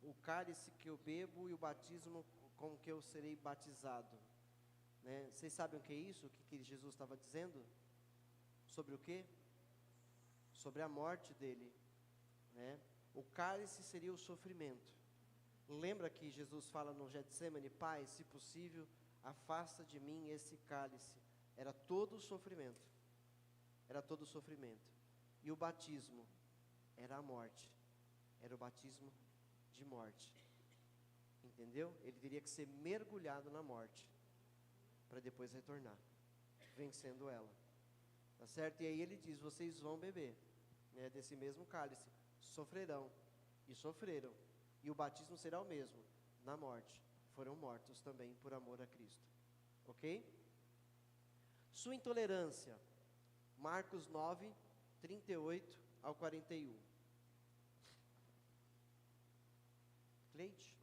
Speaker 1: o cálice que eu bebo e o batismo com que eu serei batizado. Né? Vocês sabem o que é isso? O que Jesus estava dizendo? Sobre o quê? Sobre a morte dele. Né? O cálice seria o sofrimento. Lembra que Jesus fala no Getsemane: Pai, se possível, afasta de mim esse cálice. Era todo o sofrimento. Era todo o sofrimento. E o batismo era a morte. Era o batismo de morte. Entendeu? Ele teria que ser mergulhado na morte para depois retornar, vencendo ela. Tá certo? E aí ele diz: vocês vão beber, né, desse mesmo cálice. Sofrerão. E sofreram. E o batismo será o mesmo, na morte. Foram mortos também por amor a Cristo. Ok? Sua intolerância. Marcos 9, 38 ao 41. Cleide?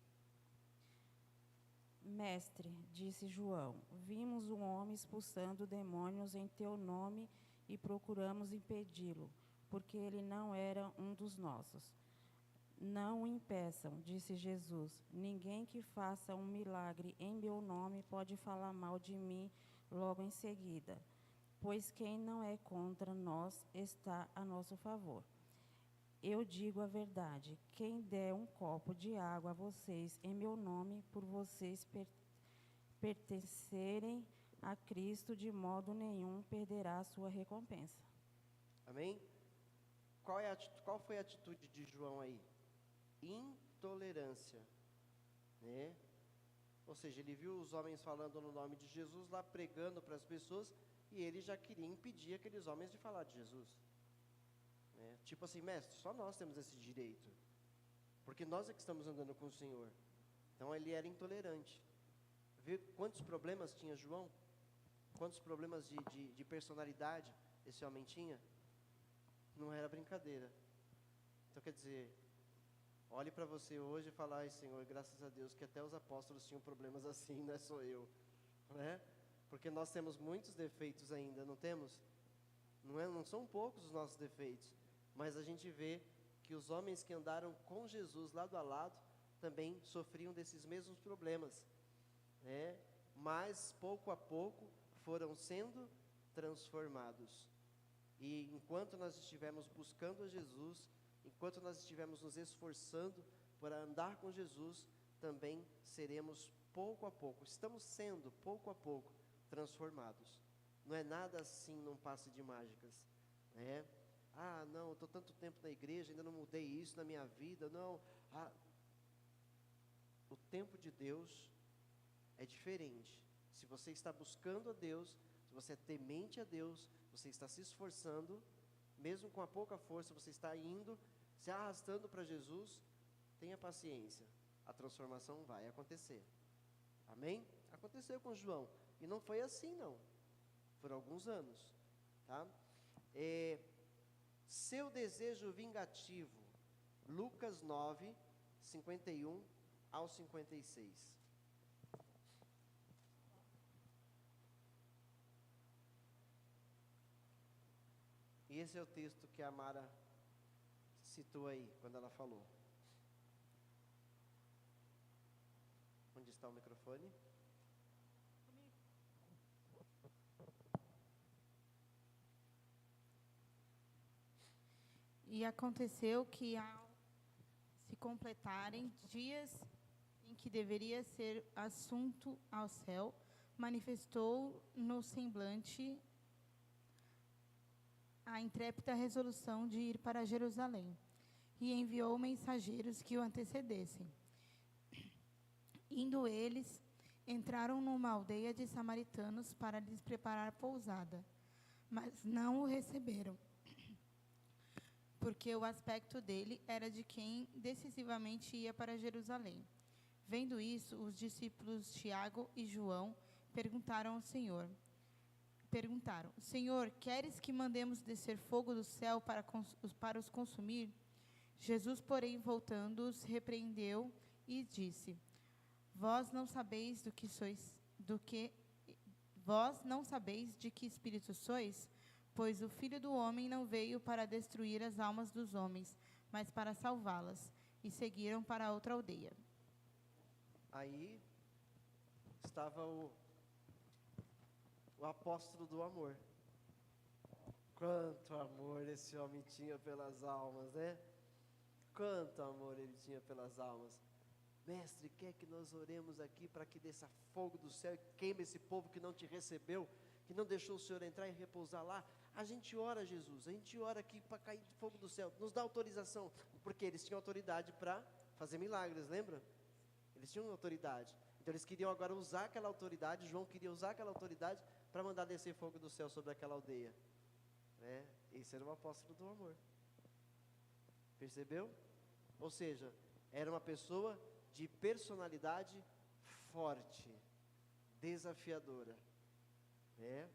Speaker 6: Mestre, disse João, vimos um homem expulsando demônios em teu nome e procuramos impedi-lo, porque ele não era um dos nossos. Não o impeçam, disse Jesus. Ninguém que faça um milagre em meu nome pode falar mal de mim logo em seguida, pois quem não é contra nós está a nosso favor. Eu digo a verdade, quem der um copo de água a vocês em meu nome, por vocês pertencerem a Cristo, de modo nenhum perderá a sua recompensa.
Speaker 1: Amém? Qual foi a atitude de João aí? Intolerância, né? Ou seja, ele viu os homens falando no nome de Jesus lá, pregando para as pessoas, e ele já queria impedir aqueles homens de falar de Jesus, né? Tipo assim: mestre, só nós temos esse direito, porque nós é que estamos andando com o Senhor. Então ele era intolerante. Viu quantos problemas tinha João? Quantos problemas de personalidade esse homem tinha? Não era brincadeira. Então quer dizer, olhe para você hoje e fale: ai Senhor, graças a Deus que até os apóstolos tinham problemas assim, não é só eu, né? Porque nós temos muitos defeitos ainda, não temos? Não são poucos os nossos defeitos, mas a gente vê que os homens que andaram com Jesus lado a lado também sofriam desses mesmos problemas, né? Mas pouco a pouco foram sendo transformados. E enquanto nós estivermos buscando a Jesus, enquanto nós estivermos nos esforçando para andar com Jesus, também seremos pouco a pouco, estamos sendo pouco a pouco transformados. Não é nada assim num passe de mágicas, né? Ah, não, eu estou tanto tempo na igreja, ainda não mudei isso na minha vida, não. O tempo de Deus é diferente. Se você está buscando a Deus, se você é temente a Deus, você está se esforçando, mesmo com a pouca força, você está indo, se arrastando para Jesus, tenha paciência, a transformação vai acontecer. Amém? Aconteceu com João, e não foi assim não, por alguns anos, tá? Seu desejo vingativo, Lucas 9, 51 ao 56. E esse é o texto que a Mara citou aí, quando ela falou. Onde está o microfone?
Speaker 12: E aconteceu que, ao se completarem dias em que deveria ser assunto ao céu, manifestou no semblante a intrépida resolução de ir para Jerusalém, e enviou mensageiros que o antecedessem. Indo eles, entraram numa aldeia de samaritanos para lhes preparar pousada, mas não o receberam, porque o aspecto dele era de quem decisivamente ia para Jerusalém. Vendo isso, os discípulos Tiago e João perguntaram, Senhor, queres que mandemos descer fogo do céu para os consumir? Jesus, porém, voltando-os, repreendeu e disse, Vós não sabeis de que espírito sois? Pois o Filho do Homem não veio para destruir as almas dos homens, mas para salvá-las. E seguiram para outra aldeia.
Speaker 1: Aí estava o apóstolo do amor. Quanto amor esse homem tinha pelas almas, né? Quanto amor ele tinha pelas almas. Mestre, quer que nós oremos aqui para que desça fogo do céu e queime esse povo que não te recebeu, que não deixou o Senhor entrar e repousar lá? A gente ora, Jesus, a gente ora aqui para cair fogo do céu, nos dá autorização, porque eles tinham autoridade para fazer milagres, lembra? Eles tinham autoridade, então eles queriam agora usar aquela autoridade, João queria usar aquela autoridade para mandar descer fogo do céu sobre aquela aldeia, né? Esse era o apóstolo do amor, percebeu? Ou seja, era uma pessoa de personalidade forte, desafiadora, né?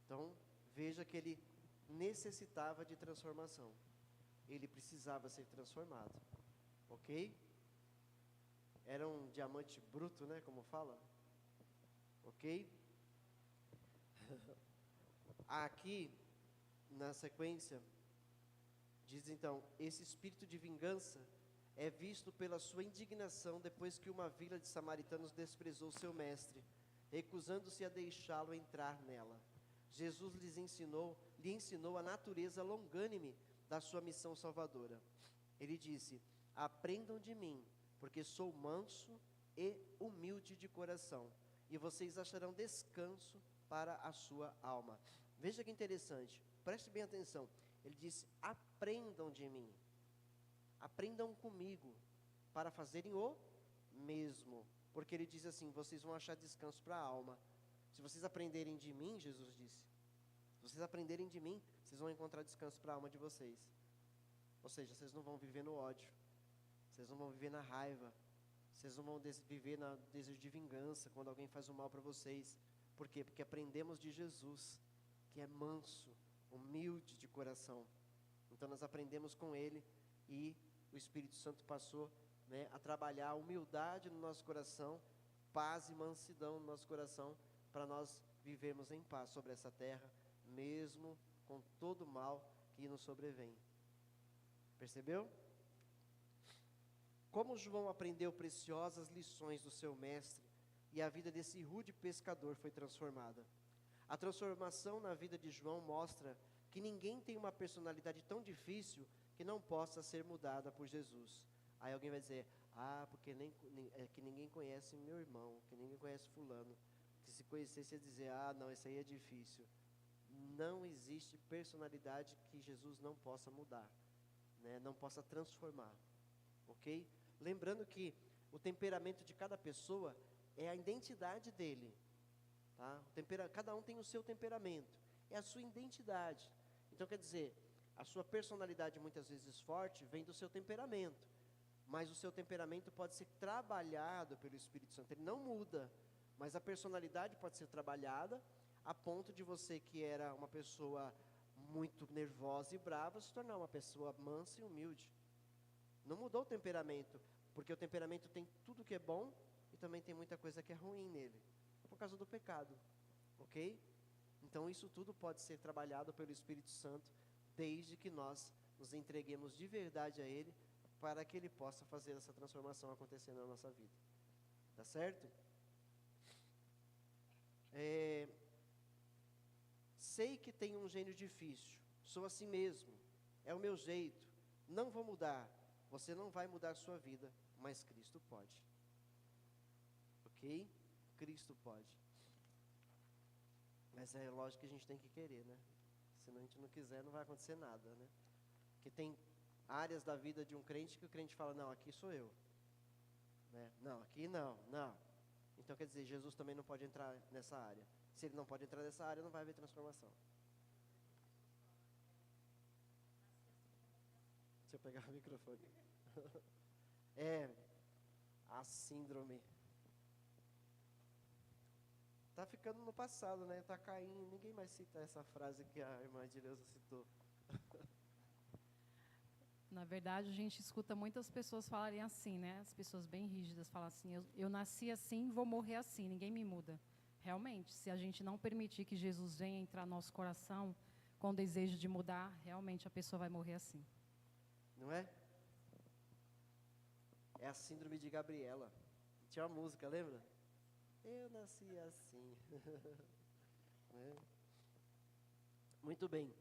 Speaker 1: Então, veja que ele necessitava de transformação. Ele precisava ser transformado. Ok? Era um diamante bruto, né? Como fala? Ok? Aqui, na sequência, diz então, esse espírito de vingança é visto pela sua indignação depois que uma vila de samaritanos desprezou seu mestre, recusando-se a deixá-lo entrar nela. Jesus lhe ensinou a natureza longânime da sua missão salvadora. Ele disse, aprendam de mim, porque sou manso e humilde de coração, e vocês acharão descanso para a sua alma. Veja que interessante, preste bem atenção. Ele disse, aprendam de mim, aprendam comigo, para fazerem o mesmo. Porque ele diz assim, vocês vão achar descanso para a alma. Se vocês aprenderem de mim, Jesus disse, se vocês aprenderem de mim, vocês vão encontrar descanso para a alma de vocês. Ou seja, vocês não vão viver no ódio, vocês não vão viver na raiva, vocês não vão viver no desejo de vingança, quando alguém faz o mal para vocês. Por quê? Porque aprendemos de Jesus, que é manso, humilde de coração. Então nós aprendemos com ele e o Espírito Santo passou, né, a trabalhar a humildade no nosso coração, paz e mansidão no nosso coração, para nós vivermos em paz sobre essa terra, mesmo com todo o mal que nos sobrevém. Percebeu? Como João aprendeu preciosas lições do seu mestre, e a vida desse rude pescador foi transformada. A transformação na vida de João mostra que ninguém tem uma personalidade tão difícil que não possa ser mudada por Jesus. Aí alguém vai dizer, porque é que ninguém conhece meu irmão, que ninguém conhece fulano. Que se conhecesse ia dizer, não, isso aí é difícil. Não existe personalidade que Jesus não possa mudar, né? Não possa transformar, ok? Lembrando que o temperamento de cada pessoa é a identidade dele. Tá? Cada um tem o seu temperamento. É a sua identidade. Então, quer dizer, a sua personalidade muitas vezes forte vem do seu temperamento. Mas o seu temperamento pode ser trabalhado pelo Espírito Santo. Ele não muda, mas a personalidade pode ser trabalhada a ponto de você, que era uma pessoa muito nervosa e brava, se tornar uma pessoa mansa e humilde. Não mudou o temperamento, porque o temperamento tem tudo que é bom e também tem muita coisa que é ruim nele, por causa do pecado, ok? Então isso tudo pode ser trabalhado pelo Espírito Santo, desde que nós nos entreguemos de verdade a Ele, para que Ele possa fazer essa transformação acontecer na nossa vida. Tá certo? Sei que tenho um gênio difícil, sou assim mesmo, é o meu jeito, não vou mudar. Você não vai mudar a sua vida, mas Cristo pode. Ok? Cristo pode. Mas é lógico que a gente tem que querer, né? Se a gente não quiser, não vai acontecer nada, né? Porque tem áreas da vida de um crente que o crente fala, não, aqui sou eu. Né? Não, aqui não. Então quer dizer, Jesus também não pode entrar nessa área. Se ele não pode entrar nessa área, não vai haver transformação. Deixa eu pegar o microfone. A síndrome. Tá ficando no passado, né? Tá caindo. Ninguém mais cita essa frase que a irmã Edileuza citou.
Speaker 2: Na verdade, a gente escuta muitas pessoas falarem assim, né? As pessoas bem rígidas falam assim, eu nasci assim, vou morrer assim, ninguém me muda. Realmente, se a gente não permitir que Jesus venha entrar no nosso coração com o desejo de mudar, realmente a pessoa vai morrer assim.
Speaker 1: Não é? É a síndrome de Gabriela. Tinha uma música, lembra? Eu nasci assim. Né? Muito bem.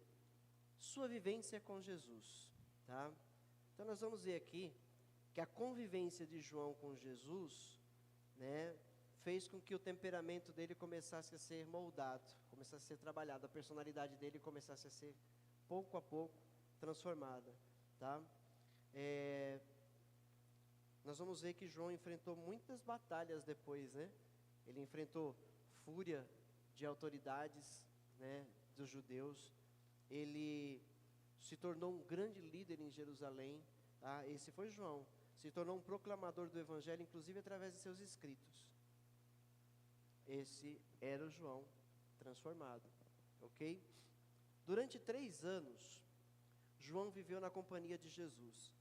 Speaker 1: Sua vivência com Jesus. Tá? Então nós vamos ver aqui que a convivência de João com Jesus, né, fez com que o temperamento dele começasse a ser moldado, começasse a ser trabalhado, a personalidade dele começasse a ser, pouco a pouco, transformada. Tá? Nós vamos ver que João enfrentou muitas batalhas depois, né? Ele enfrentou fúria de autoridades, né, dos judeus. Ele se tornou um grande líder em Jerusalém. Tá? Esse foi João. Se tornou um proclamador do Evangelho, inclusive através de seus escritos. Esse era o João transformado. Ok? Durante 3 anos, João viveu na companhia de Jesus.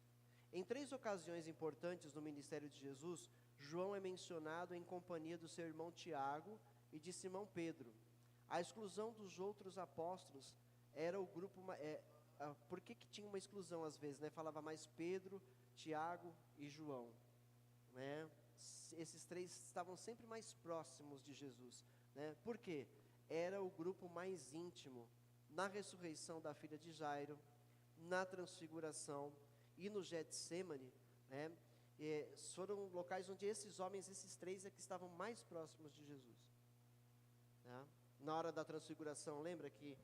Speaker 1: Em 3 ocasiões importantes no ministério de Jesus, João é mencionado em companhia do seu irmão Tiago e de Simão Pedro. A exclusão dos outros apóstolos era o grupo... por que tinha uma exclusão às vezes? Né? Falava mais Pedro, Tiago e João. Né? Esses 3 estavam sempre mais próximos de Jesus. Né? Por quê? Era o grupo mais íntimo na ressurreição da filha de Jairo, na transfiguração e no Getsêmani, né? Foram locais onde esses homens, esses 3 é que estavam mais próximos de Jesus. Tá? Na hora da transfiguração, lembra que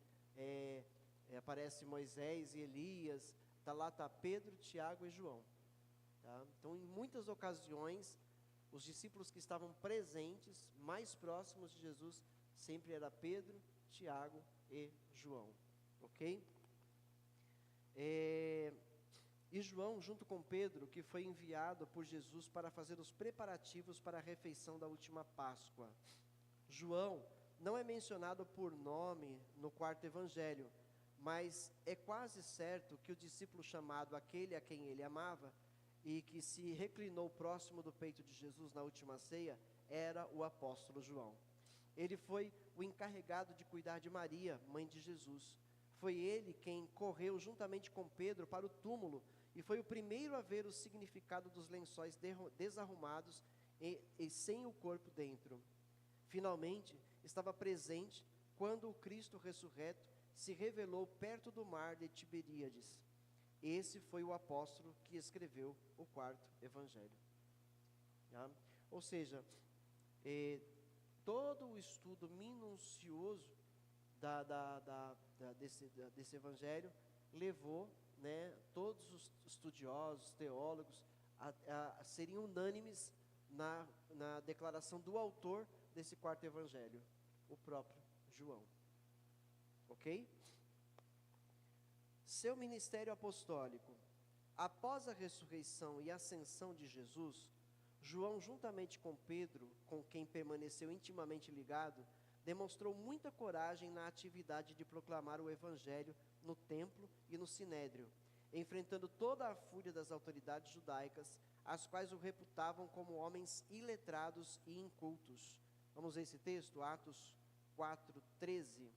Speaker 1: aparece Moisés e Elias, lá está Pedro, Tiago e João. Tá? Então, em muitas ocasiões, os discípulos que estavam presentes, mais próximos de Jesus, sempre era Pedro, Tiago e João. Ok? E João, junto com Pedro, que foi enviado por Jesus para fazer os preparativos para a refeição da última Páscoa. João não é mencionado por nome no 4º evangelho, mas é quase certo que o discípulo chamado aquele a quem ele amava e que se reclinou próximo do peito de Jesus na última ceia, era o apóstolo João. Ele foi o encarregado de cuidar de Maria, mãe de Jesus. Foi ele quem correu juntamente com Pedro para o túmulo e foi o primeiro a ver o significado dos lençóis desarrumados e sem o corpo dentro. Finalmente, estava presente quando o Cristo ressurreto se revelou perto do mar de Tiberíades. Esse foi o apóstolo que escreveu o 4º evangelho. Tá? Ou seja, todo o estudo minucioso desse evangelho levou, né, todos os estudiosos, teólogos, a serem unânimes na declaração do autor desse quarto evangelho, o próprio João. Ok? Seu ministério apostólico. Após a ressurreição e ascensão de Jesus, João, juntamente com Pedro, com quem permaneceu intimamente ligado, demonstrou muita coragem na atividade de proclamar o evangelho no templo e no sinédrio, enfrentando toda a fúria das autoridades judaicas, as quais o reputavam como homens iletrados e incultos. Vamos ver esse texto, Atos 4:13.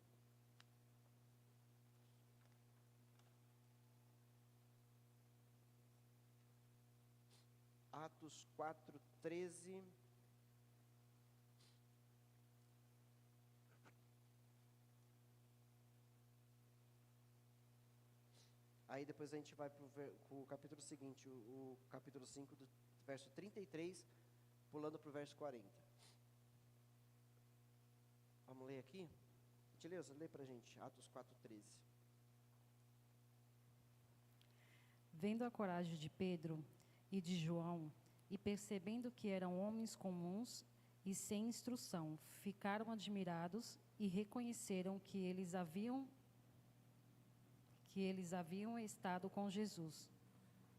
Speaker 1: Atos 4:13. Aí depois a gente vai para o capítulo seguinte, o capítulo 5, do verso 33, pulando para o verso 40. Vamos ler aqui? Gentileza, lê para a gente, Atos 4:13.
Speaker 2: Vendo a coragem de Pedro e de João, e percebendo que eram homens comuns e sem instrução, ficaram admirados e reconheceram que eles haviam estado com Jesus.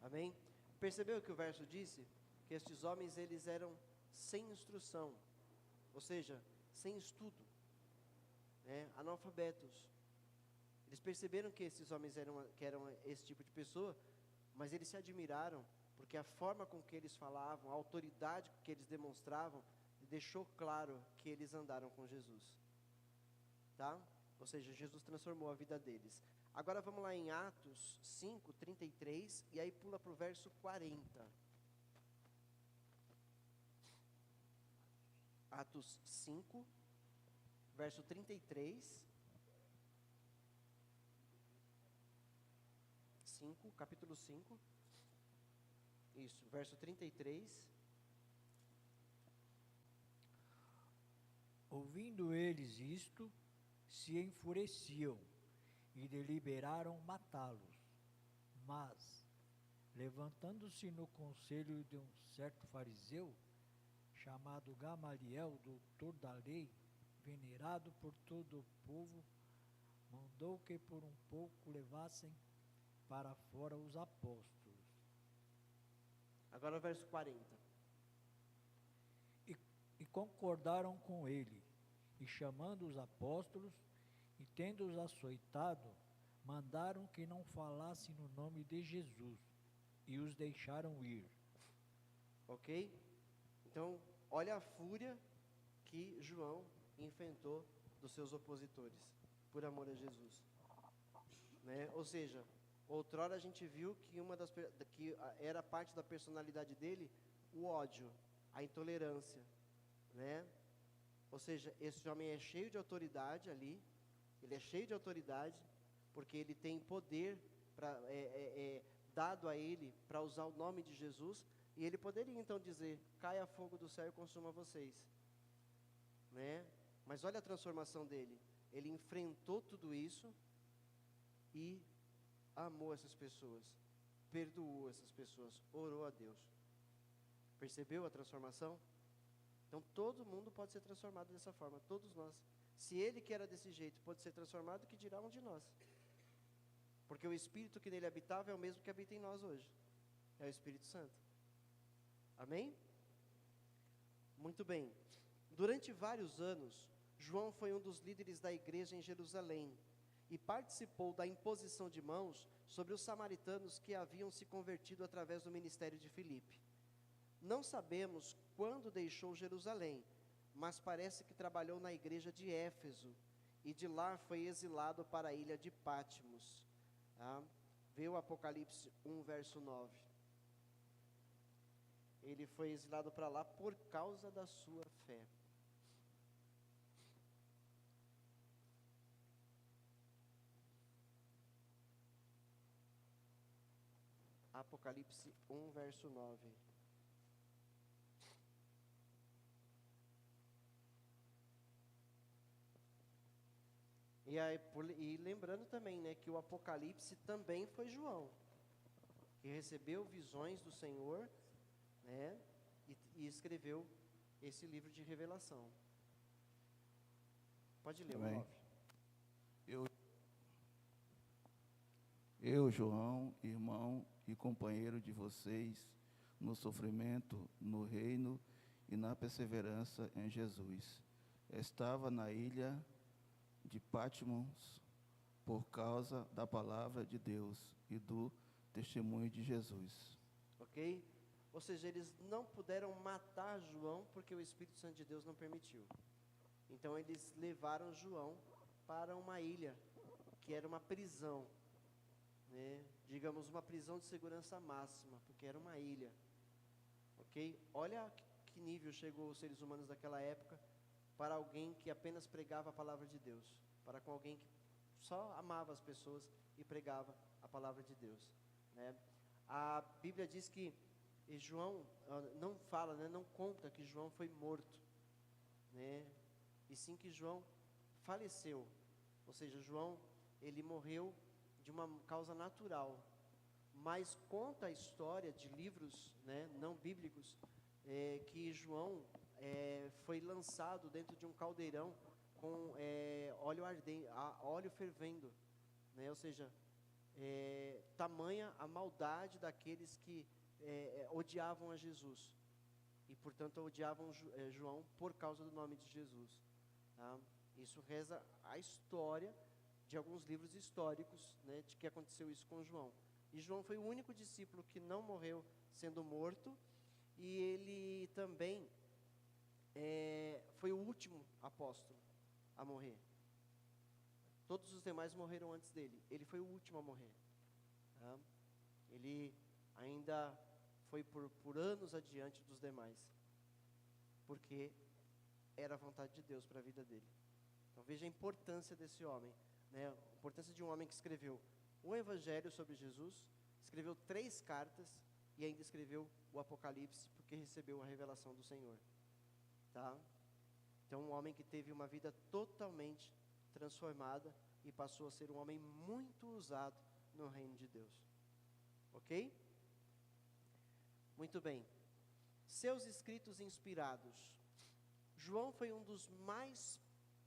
Speaker 1: Amém? Percebeu o que o verso disse? Que estes homens, eles eram sem instrução, ou seja, sem estudo, analfabetos. Eles perceberam que esses homens eram esse tipo de pessoa, mas eles se admiraram, porque a forma com que eles falavam, a autoridade que eles demonstravam, deixou claro que eles andaram com Jesus. Tá? Ou seja, Jesus transformou a vida deles. Agora vamos lá em Atos 5:33, e aí pula para o verso 40. Atos 5, verso 33. 5, capítulo 5. Isso, verso 33.
Speaker 5: Ouvindo eles isto, se enfureciam e deliberaram matá-los. Mas, levantando-se no conselho de um certo fariseu, chamado Gamaliel, doutor da lei, venerado por todo o povo, mandou que por um pouco levassem para fora os apóstolos.
Speaker 1: Agora o verso 40.
Speaker 5: E concordaram com ele, e chamando os apóstolos, e tendo-os açoitado, mandaram que não falassem no nome de Jesus, e os deixaram ir.
Speaker 1: Ok? Então, olha a fúria que João enfrentou dos seus opositores, por amor a Jesus. Ou seja, outrora a gente viu que era parte da personalidade dele o ódio, a intolerância. Ou seja, esse homem é cheio de autoridade ali, ele é cheio de autoridade, porque ele tem poder dado a ele para usar o nome de Jesus, e ele poderia então dizer: caia fogo do céu e consuma vocês. Mas olha a transformação dele, ele enfrentou tudo isso e amou essas pessoas, perdoou essas pessoas, orou a Deus. Percebeu a transformação? Então todo mundo pode ser transformado dessa forma, todos nós. Se ele que era desse jeito pode ser transformado, que dirá um de nós? Porque o Espírito que nele habitava é o mesmo que habita em nós hoje, é o Espírito Santo. Amém? Muito bem. Durante vários anos, João foi um dos líderes da igreja em Jerusalém e participou da imposição de mãos sobre os samaritanos que haviam se convertido através do ministério de Filipe. Não sabemos quando deixou Jerusalém, mas parece que trabalhou na igreja de Éfeso, e de lá foi exilado para a ilha de Pátimos. Vê o Apocalipse 1, verso 9. Ele foi exilado para lá por causa da sua fé. Apocalipse 1, verso 9. E lembrando também, que o Apocalipse também foi João, que recebeu visões do Senhor, e escreveu esse livro de revelação. Pode ler,
Speaker 14: Amém.
Speaker 1: Love.
Speaker 14: Eu, João, irmão e companheiro de vocês, no sofrimento, no reino e na perseverança em Jesus. Estava na ilha de Patmos por causa da palavra de Deus e do testemunho de Jesus.
Speaker 1: Ok? Ou seja, eles não puderam matar João porque o Espírito Santo de Deus não permitiu. Então eles levaram João para uma ilha, que era uma prisão, né? Digamos, uma prisão de segurança máxima, porque era uma ilha. Ok? Olha que nível chegou os seres humanos daquela época para alguém que apenas pregava a palavra de Deus, para com alguém que só amava as pessoas e pregava a palavra de Deus, né? A Bíblia diz que João não fala, né, não conta que João foi morto, né? E sim que João faleceu. Ou seja, João, ele morreu de uma causa natural. Mas conta a história de livros, né, não bíblicos, que João foi lançado dentro de um caldeirão com óleo ardente, óleo fervendo, né? Ou seja, tamanha a maldade daqueles que odiavam a Jesus e, portanto, odiavam João por causa do nome de Jesus, tá? Isso reza a história de alguns livros históricos, né, de que aconteceu isso com João. E João foi o único discípulo que não morreu sendo morto, e ele também foi o último apóstolo a morrer. Todos os demais morreram antes dele. Ele foi o último a morrer, tá? Ele ainda foi por anos adiante dos demais, porque era a vontade de Deus para a vida dele. Então veja a importância desse homem, né? A importância de um homem que escreveu um evangelho sobre Jesus, escreveu 3 cartas e ainda escreveu o Apocalipse, porque recebeu a revelação do Senhor, tá? Então um homem que teve uma vida totalmente transformada e passou a ser um homem muito usado no reino de Deus. Ok? Muito bem. Seus escritos inspirados. João foi um dos mais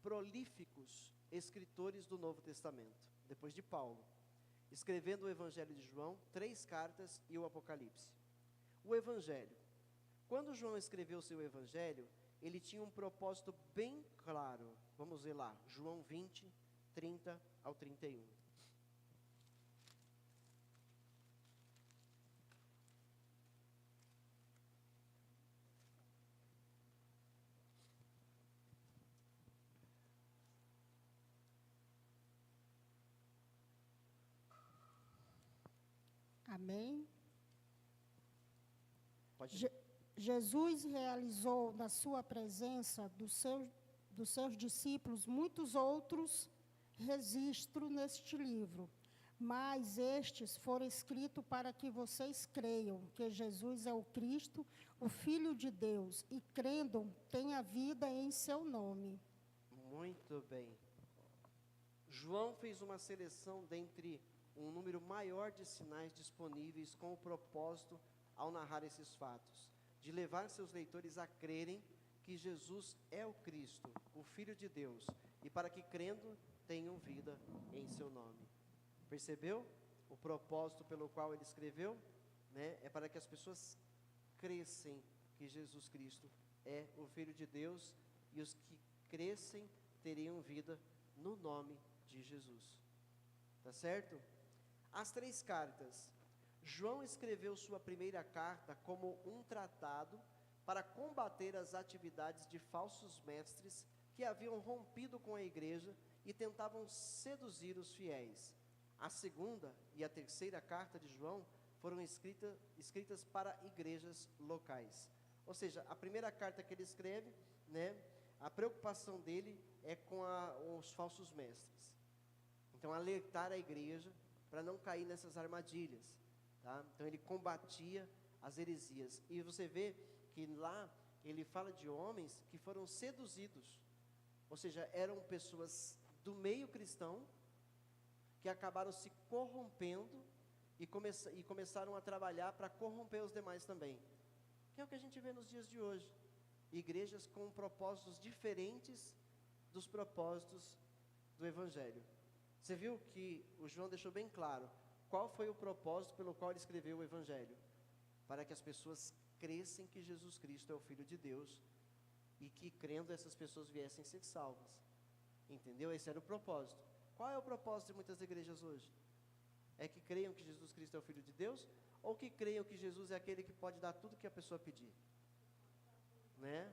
Speaker 1: prolíficos escritores do Novo Testamento, depois de Paulo, escrevendo o Evangelho de João, 3 cartas e o Apocalipse. O Evangelho. Quando João escreveu seu Evangelho, ele tinha um propósito bem claro. Vamos ver lá, João 20, 30 ao 31.
Speaker 3: Amém.
Speaker 1: Pode...
Speaker 3: Jesus realizou na sua presença dos seus discípulos muitos outros registros neste livro, mas estes foram escritos para que vocês creiam que Jesus é o Cristo, o Filho de Deus, e crendo, tenha vida em seu nome.
Speaker 1: Muito bem. João fez uma seleção dentre um número maior de sinais disponíveis com o propósito, ao narrar esses fatos, de levar seus leitores a crerem que Jesus é o Cristo, o Filho de Deus, e para que crendo tenham vida em seu nome. Percebeu o propósito pelo qual ele escreveu, né? É para que as pessoas crescem que Jesus Cristo é o Filho de Deus, e os que crescem teriam vida no nome de Jesus. Tá certo? As 3 cartas. João escreveu sua primeira carta como um tratado para combater as atividades de falsos mestres que haviam rompido com a igreja e tentavam seduzir os fiéis. A segunda e a terceira carta de João foram escritas para igrejas locais. Ou seja, a primeira carta que ele escreve, né, a preocupação dele é com os falsos mestres. Então, alertar a igreja para não cair nessas armadilhas, tá? Então, ele combatia as heresias. E você vê que lá ele fala de homens que foram seduzidos, ou seja, eram pessoas do meio cristão que acabaram se corrompendo e começaram a trabalhar para corromper os demais também. Que é o que a gente vê nos dias de hoje. Igrejas com propósitos diferentes dos propósitos do Evangelho. Você viu que o João deixou bem claro qual foi o propósito pelo qual ele escreveu o Evangelho? Para que as pessoas crescem que Jesus Cristo é o Filho de Deus e que, crendo, essas pessoas viessem ser salvas. Entendeu? Esse era o propósito. Qual é o propósito de muitas igrejas hoje? É que creiam que Jesus Cristo é o Filho de Deus ou que creiam que Jesus é aquele que pode dar tudo que a pessoa pedir? Né?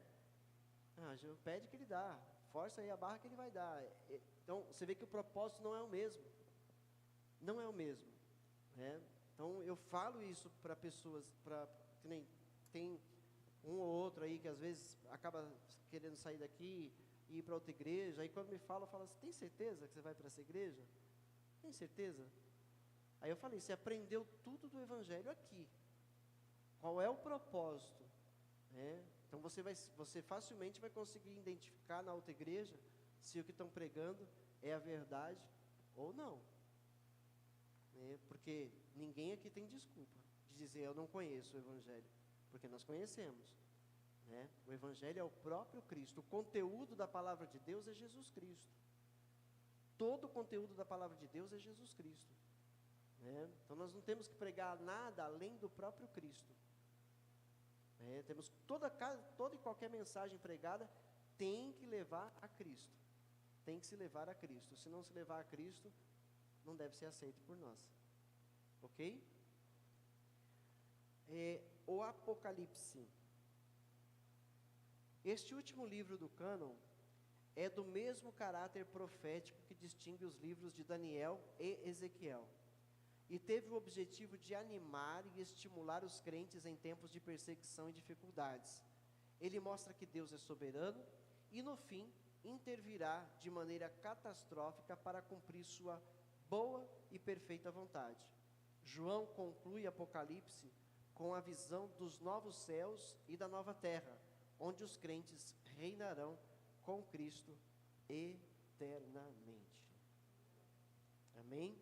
Speaker 1: Pede que ele dá, força aí a barra que ele vai dar. Então, você vê que o propósito não é o mesmo. Não é o mesmo. Né? Então, eu falo isso para pessoas, que nem tem um ou outro aí que às vezes acaba querendo sair daqui e ir para outra igreja. Aí quando me fala, eu falo assim, tem certeza que você vai para essa igreja? Tem certeza? Aí eu falei, você aprendeu tudo do Evangelho aqui. Qual é o propósito? Então você facilmente vai conseguir identificar na outra igreja se o que estão pregando é a verdade ou não. Porque ninguém aqui tem desculpa de dizer eu não conheço o Evangelho, porque nós conhecemos. O Evangelho é o próprio Cristo. O conteúdo da palavra de Deus é Jesus Cristo. Todo o conteúdo da palavra de Deus é Jesus Cristo. Então nós não temos que pregar nada além do próprio Cristo. Temos toda e qualquer mensagem pregada tem que levar a Cristo. Tem que se levar a Cristo. Se não se levar a Cristo, não deve ser aceito por nós. Ok? O Apocalipse. Este último livro do cânon é do mesmo caráter profético que distingue os livros de Daniel e Ezequiel, e teve o objetivo de animar e estimular os crentes em tempos de perseguição e dificuldades. Ele mostra que Deus é soberano e, no fim, intervirá de maneira catastrófica para cumprir sua boa e perfeita vontade. João conclui Apocalipse com a visão dos novos céus e da nova terra, onde os crentes reinarão com Cristo eternamente. Amém?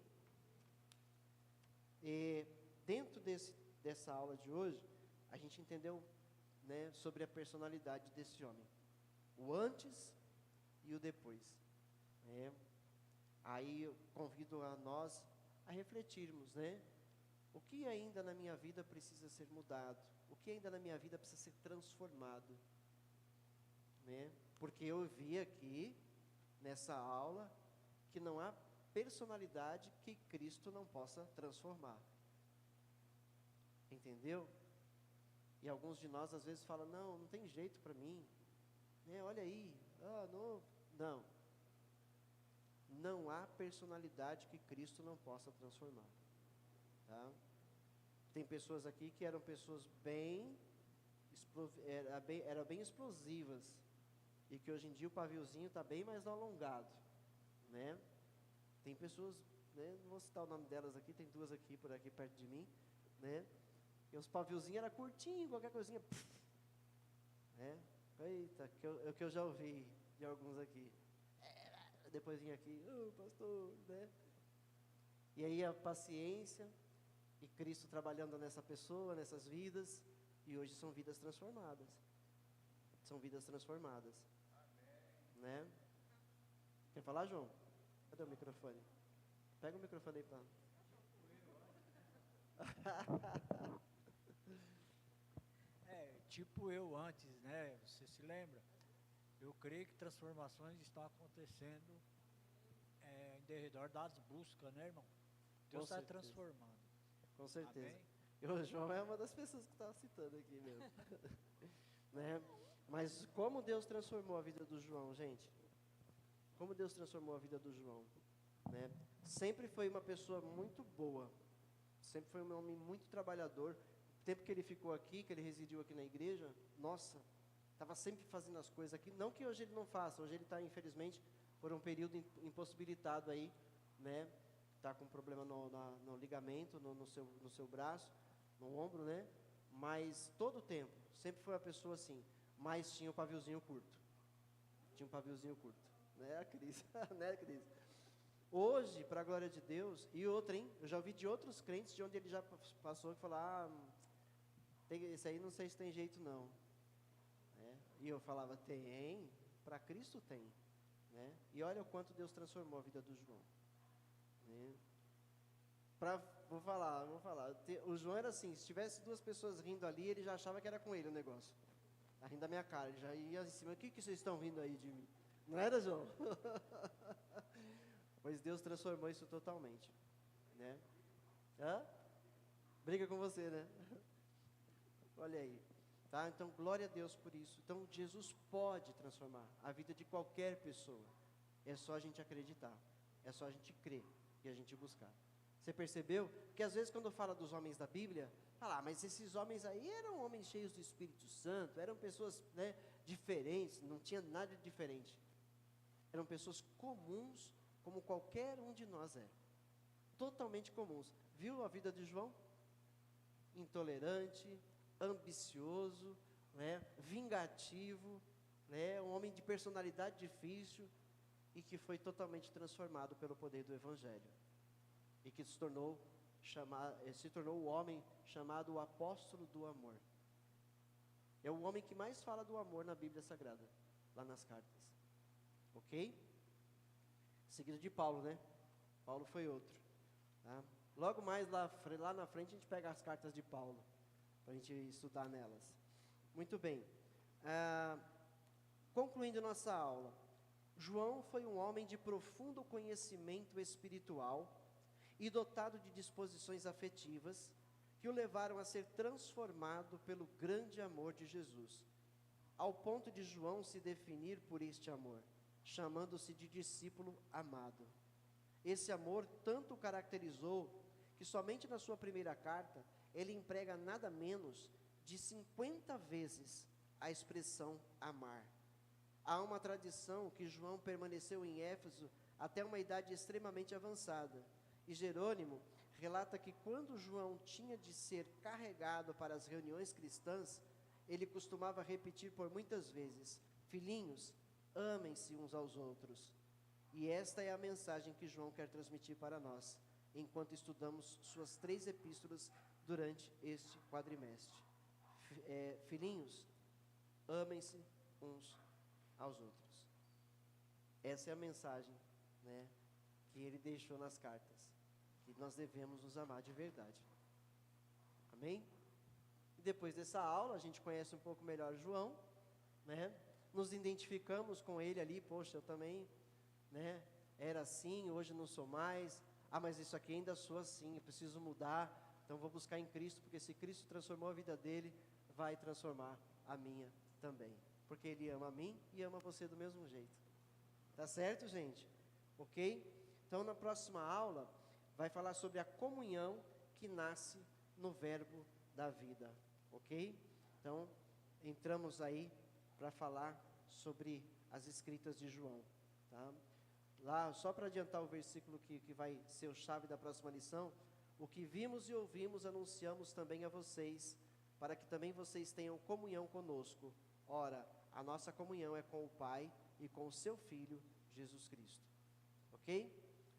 Speaker 1: E dentro dessa aula de hoje, a gente entendeu, sobre a personalidade desse homem. O antes e o depois. Aí eu convido a nós a refletirmos, o que ainda na minha vida precisa ser mudado? O que ainda na minha vida precisa ser transformado? Porque eu vi aqui, nessa aula, que não há personalidade que Cristo não possa transformar. Entendeu? E alguns de nós às vezes falam, não tem jeito para mim. Olha aí, não. Não há personalidade que Cristo não possa transformar. Tá? Tem pessoas aqui que eram pessoas bem explosivas, e que hoje em dia o paviozinho está bem mais alongado. Tem pessoas, não vou citar o nome delas aqui, tem duas aqui, por aqui perto de mim, e os paviozinhos eram curtinhos, qualquer coisinha, eita, que eu já ouvi de alguns aqui, depois vinha aqui, pastor, e aí a paciência, e Cristo trabalhando nessa pessoa, nessas vidas, e hoje são vidas transformadas. São vidas transformadas. Amém. Quer falar, João? Cadê o microfone? Pega o microfone aí para.
Speaker 5: Tipo eu antes, Você se lembra? Eu creio que transformações estão acontecendo em derredor das buscas, irmão? Deus está transformando.
Speaker 1: Com certeza.
Speaker 5: Amém?
Speaker 1: E o João é uma das pessoas que está citando aqui mesmo. Mas como Deus transformou a vida do João, gente? Como Deus transformou a vida do João? Sempre foi uma pessoa muito boa. Sempre foi um homem muito trabalhador. O tempo que ele ficou aqui, que ele residiu aqui na igreja, nossa, estava sempre fazendo as coisas aqui. Não que hoje ele não faça, hoje ele está, infelizmente, por um período impossibilitado aí, está com problema no ligamento, no seu braço, no ombro, mas todo o tempo, sempre foi uma pessoa assim, mas tinha um paviozinho curto. A Cris? Cris? Hoje, para a glória de Deus, e outra, eu já ouvi de outros crentes, de onde ele já passou, que falaram, Esse aí não sei se tem jeito não. Né? E eu falava, tem, para Cristo tem. Né? E olha o quanto Deus transformou a vida do João. Né? Vou falar. O João era assim, se tivesse duas pessoas rindo ali, ele já achava que era com ele o negócio. Tá rindo da minha cara, ele já ia em cima, o que vocês estão rindo aí de mim? Não era, João? Pois Deus transformou isso totalmente. Né? Hã? Briga com você, né? Olha aí. Tá? Então, glória a Deus por isso. Então, Jesus pode transformar a vida de qualquer pessoa. É só a gente acreditar. É só a gente crer e a gente buscar. Você percebeu? Que às vezes quando fala dos homens da Bíblia, fala, mas esses homens aí eram homens cheios do Espírito Santo, eram pessoas, né, diferentes, não tinha nada de diferente. Eram pessoas comuns, como qualquer um de nós é. Totalmente comuns. Viu a vida de João? Intolerante, ambicioso, né, vingativo, né, um homem de personalidade difícil e que foi totalmente transformado pelo poder do Evangelho e que se tornou o homem chamado o apóstolo do amor. É o homem que mais fala do amor na Bíblia Sagrada, lá nas cartas. Ok? Seguido de Paulo, né? Paulo foi outro. Tá? Logo mais lá na frente a gente pega as cartas de Paulo, para a gente estudar nelas. Muito bem. Concluindo nossa aula, João foi um homem de profundo conhecimento espiritual e dotado de disposições afetivas que o levaram a ser transformado pelo grande amor de Jesus, ao ponto de João se definir por este amor, chamando-se de discípulo amado. Esse amor tanto o caracterizou que somente na sua primeira carta ele emprega nada menos de 50 vezes a expressão amar. Há uma tradição que João permaneceu em Éfeso até uma idade extremamente avançada. E Jerônimo relata que quando João tinha de ser carregado para as reuniões cristãs, ele costumava repetir por muitas vezes: filhinhos, amem-se uns aos outros. E esta é a mensagem que João quer transmitir para nós, enquanto estudamos suas 3 epístolas durante este quadrimestre. Filhinhos, amem-se uns aos outros. Essa é a mensagem, né, que ele deixou nas cartas, que nós devemos nos amar de verdade. Amém? E depois dessa aula, a gente conhece um pouco melhor João, né? Nos identificamos com ele ali, poxa, eu também, né, era assim, hoje não sou mais. Mas isso aqui ainda sou assim, eu preciso mudar, então vou buscar em Cristo, porque se Cristo transformou a vida dele, vai transformar a minha também. Porque ele ama a mim e ama você do mesmo jeito. Tá certo, gente? Ok? Então, na próxima aula, vai falar sobre a comunhão que nasce no verbo da vida. Ok? Então, entramos aí para falar sobre as escritas de João. Tá? Lá, só para adiantar o versículo que vai ser o chave da próxima lição: o que vimos e ouvimos anunciamos também a vocês, para que também vocês tenham comunhão conosco. Ora, a nossa comunhão é com o Pai e com o seu Filho, Jesus Cristo. Ok?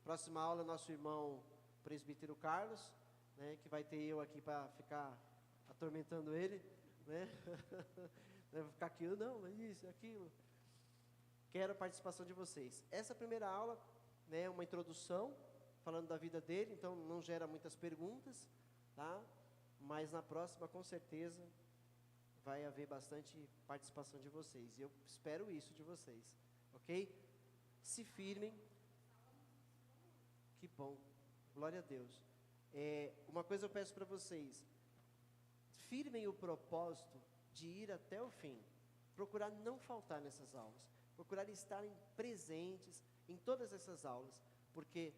Speaker 1: Próxima aula, nosso irmão presbítero Carlos, né, que vai ter eu aqui para ficar atormentando ele, né? Vai ficar aqui, não, isso, aquilo. Quero a participação de vocês. Essa primeira aula, né, é uma introdução, falando da vida dele, então não gera muitas perguntas, tá? Mas na próxima, com certeza, vai haver bastante participação de vocês. E eu espero isso de vocês, ok? Se firmem. Que bom, glória a Deus. Uma coisa eu peço para vocês: firmem o propósito de ir até o fim. Procurar não faltar nessas aulas. Procurar estarem presentes em todas essas aulas, porque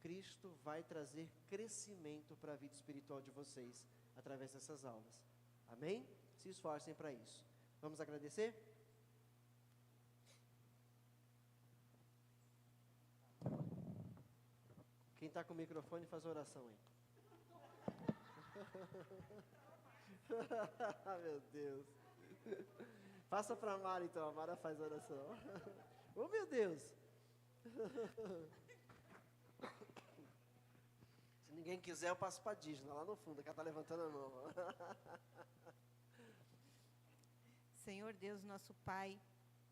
Speaker 1: Cristo vai trazer crescimento para a vida espiritual de vocês através dessas aulas. Amém? Se esforcem para isso. Vamos agradecer? Quem está com o microfone faz oração aí. Meu Deus. Faça para a Mara então, a Mara faz oração. Oh, meu Deus. Se ninguém quiser, eu passo para a Dígina, lá no fundo, que ela está levantando a mão.
Speaker 12: Senhor Deus, nosso Pai,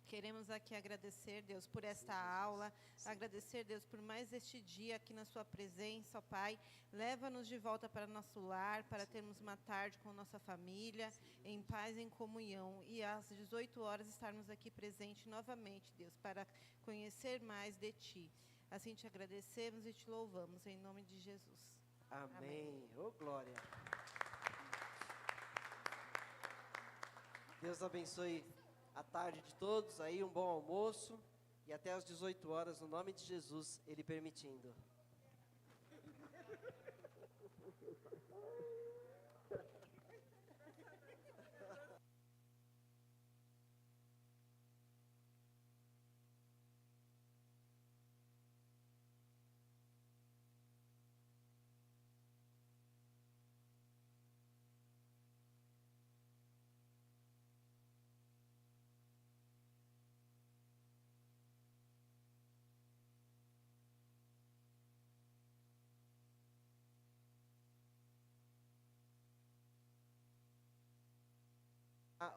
Speaker 12: queremos aqui agradecer, Deus, por esta aula, agradecer, Deus, por mais este dia aqui na sua presença, ó Pai. Leva-nos de volta para nosso lar, para termos uma tarde com nossa família, em paz e em comunhão. E às 18 horas estarmos aqui presentes novamente, Deus, para conhecer mais de Ti. Assim te agradecemos e te louvamos, em nome de Jesus.
Speaker 1: Amém. Ô, glória. Deus abençoe a tarde de todos, aí um bom almoço e até às 18 horas, no nome de Jesus, Ele permitindo.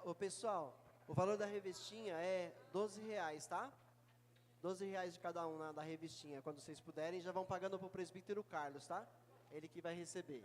Speaker 1: Ô pessoal, o valor da revistinha é R$ 12, tá? R$ 12 de cada um da revistinha. Quando vocês puderem, já vão pagando para o presbítero Carlos, tá? Ele que vai receber.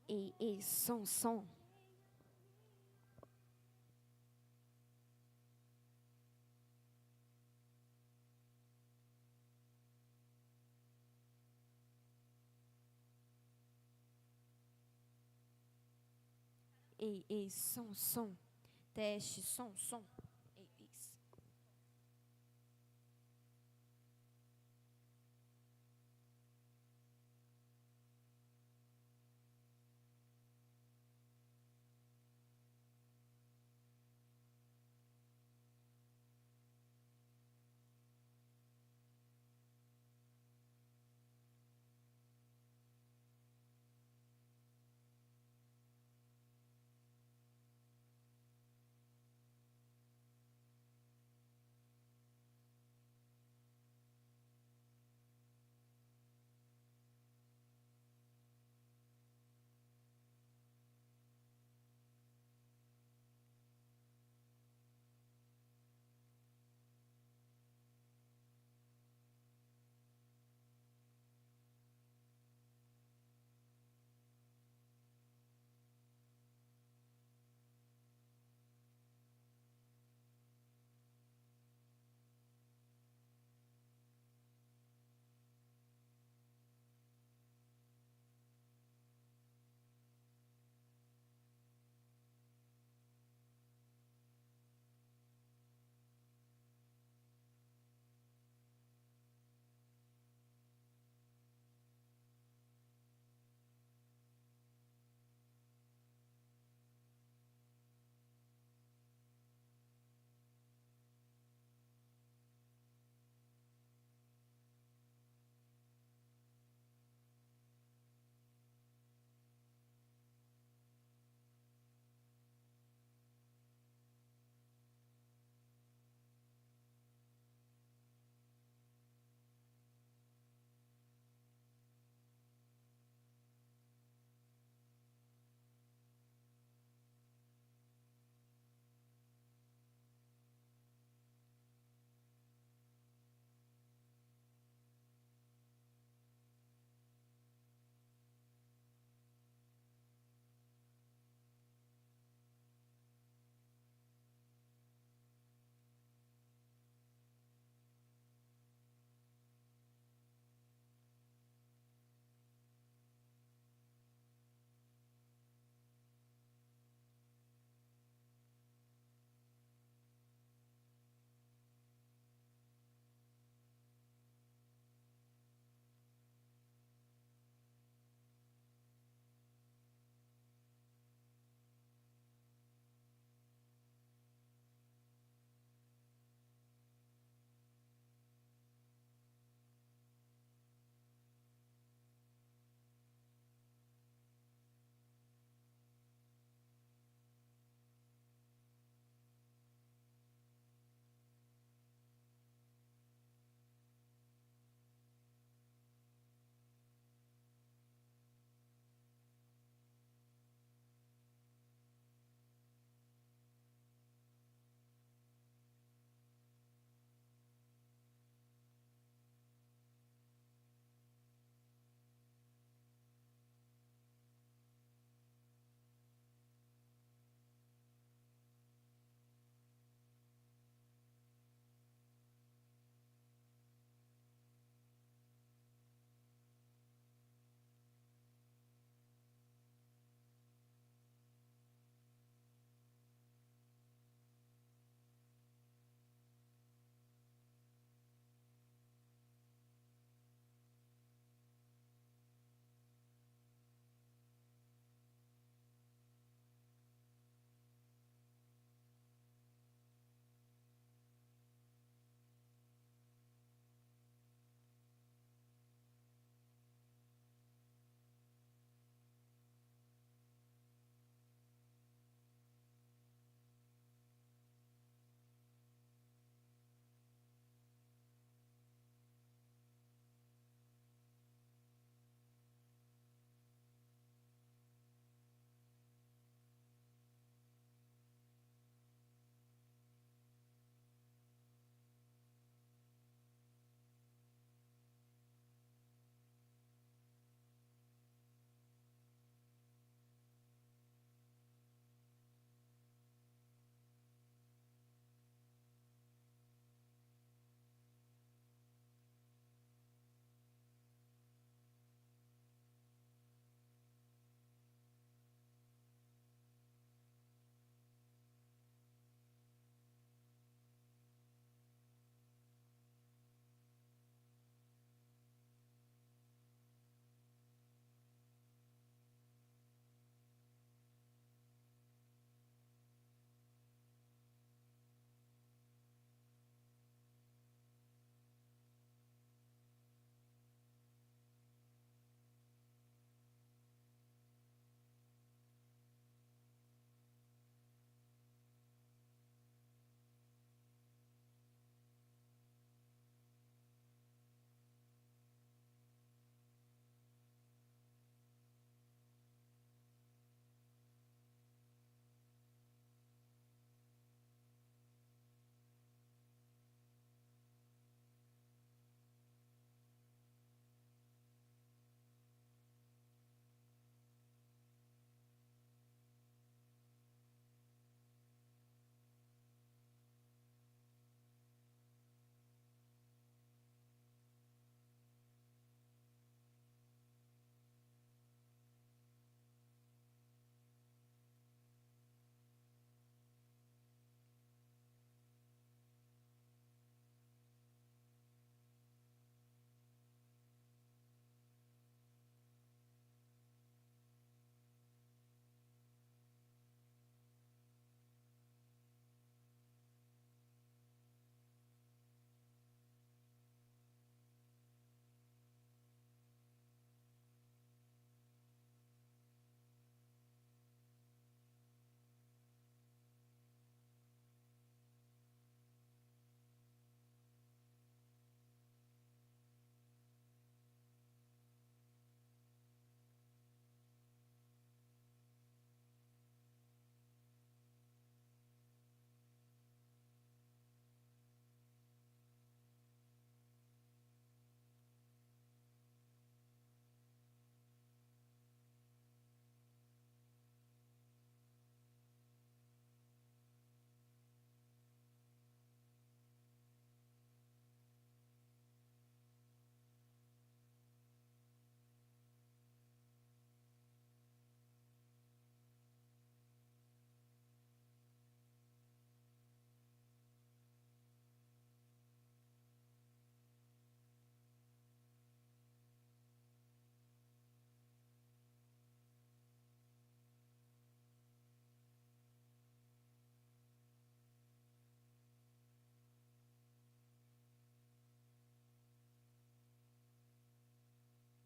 Speaker 15: Ei, som. Ei, som. Teste, som.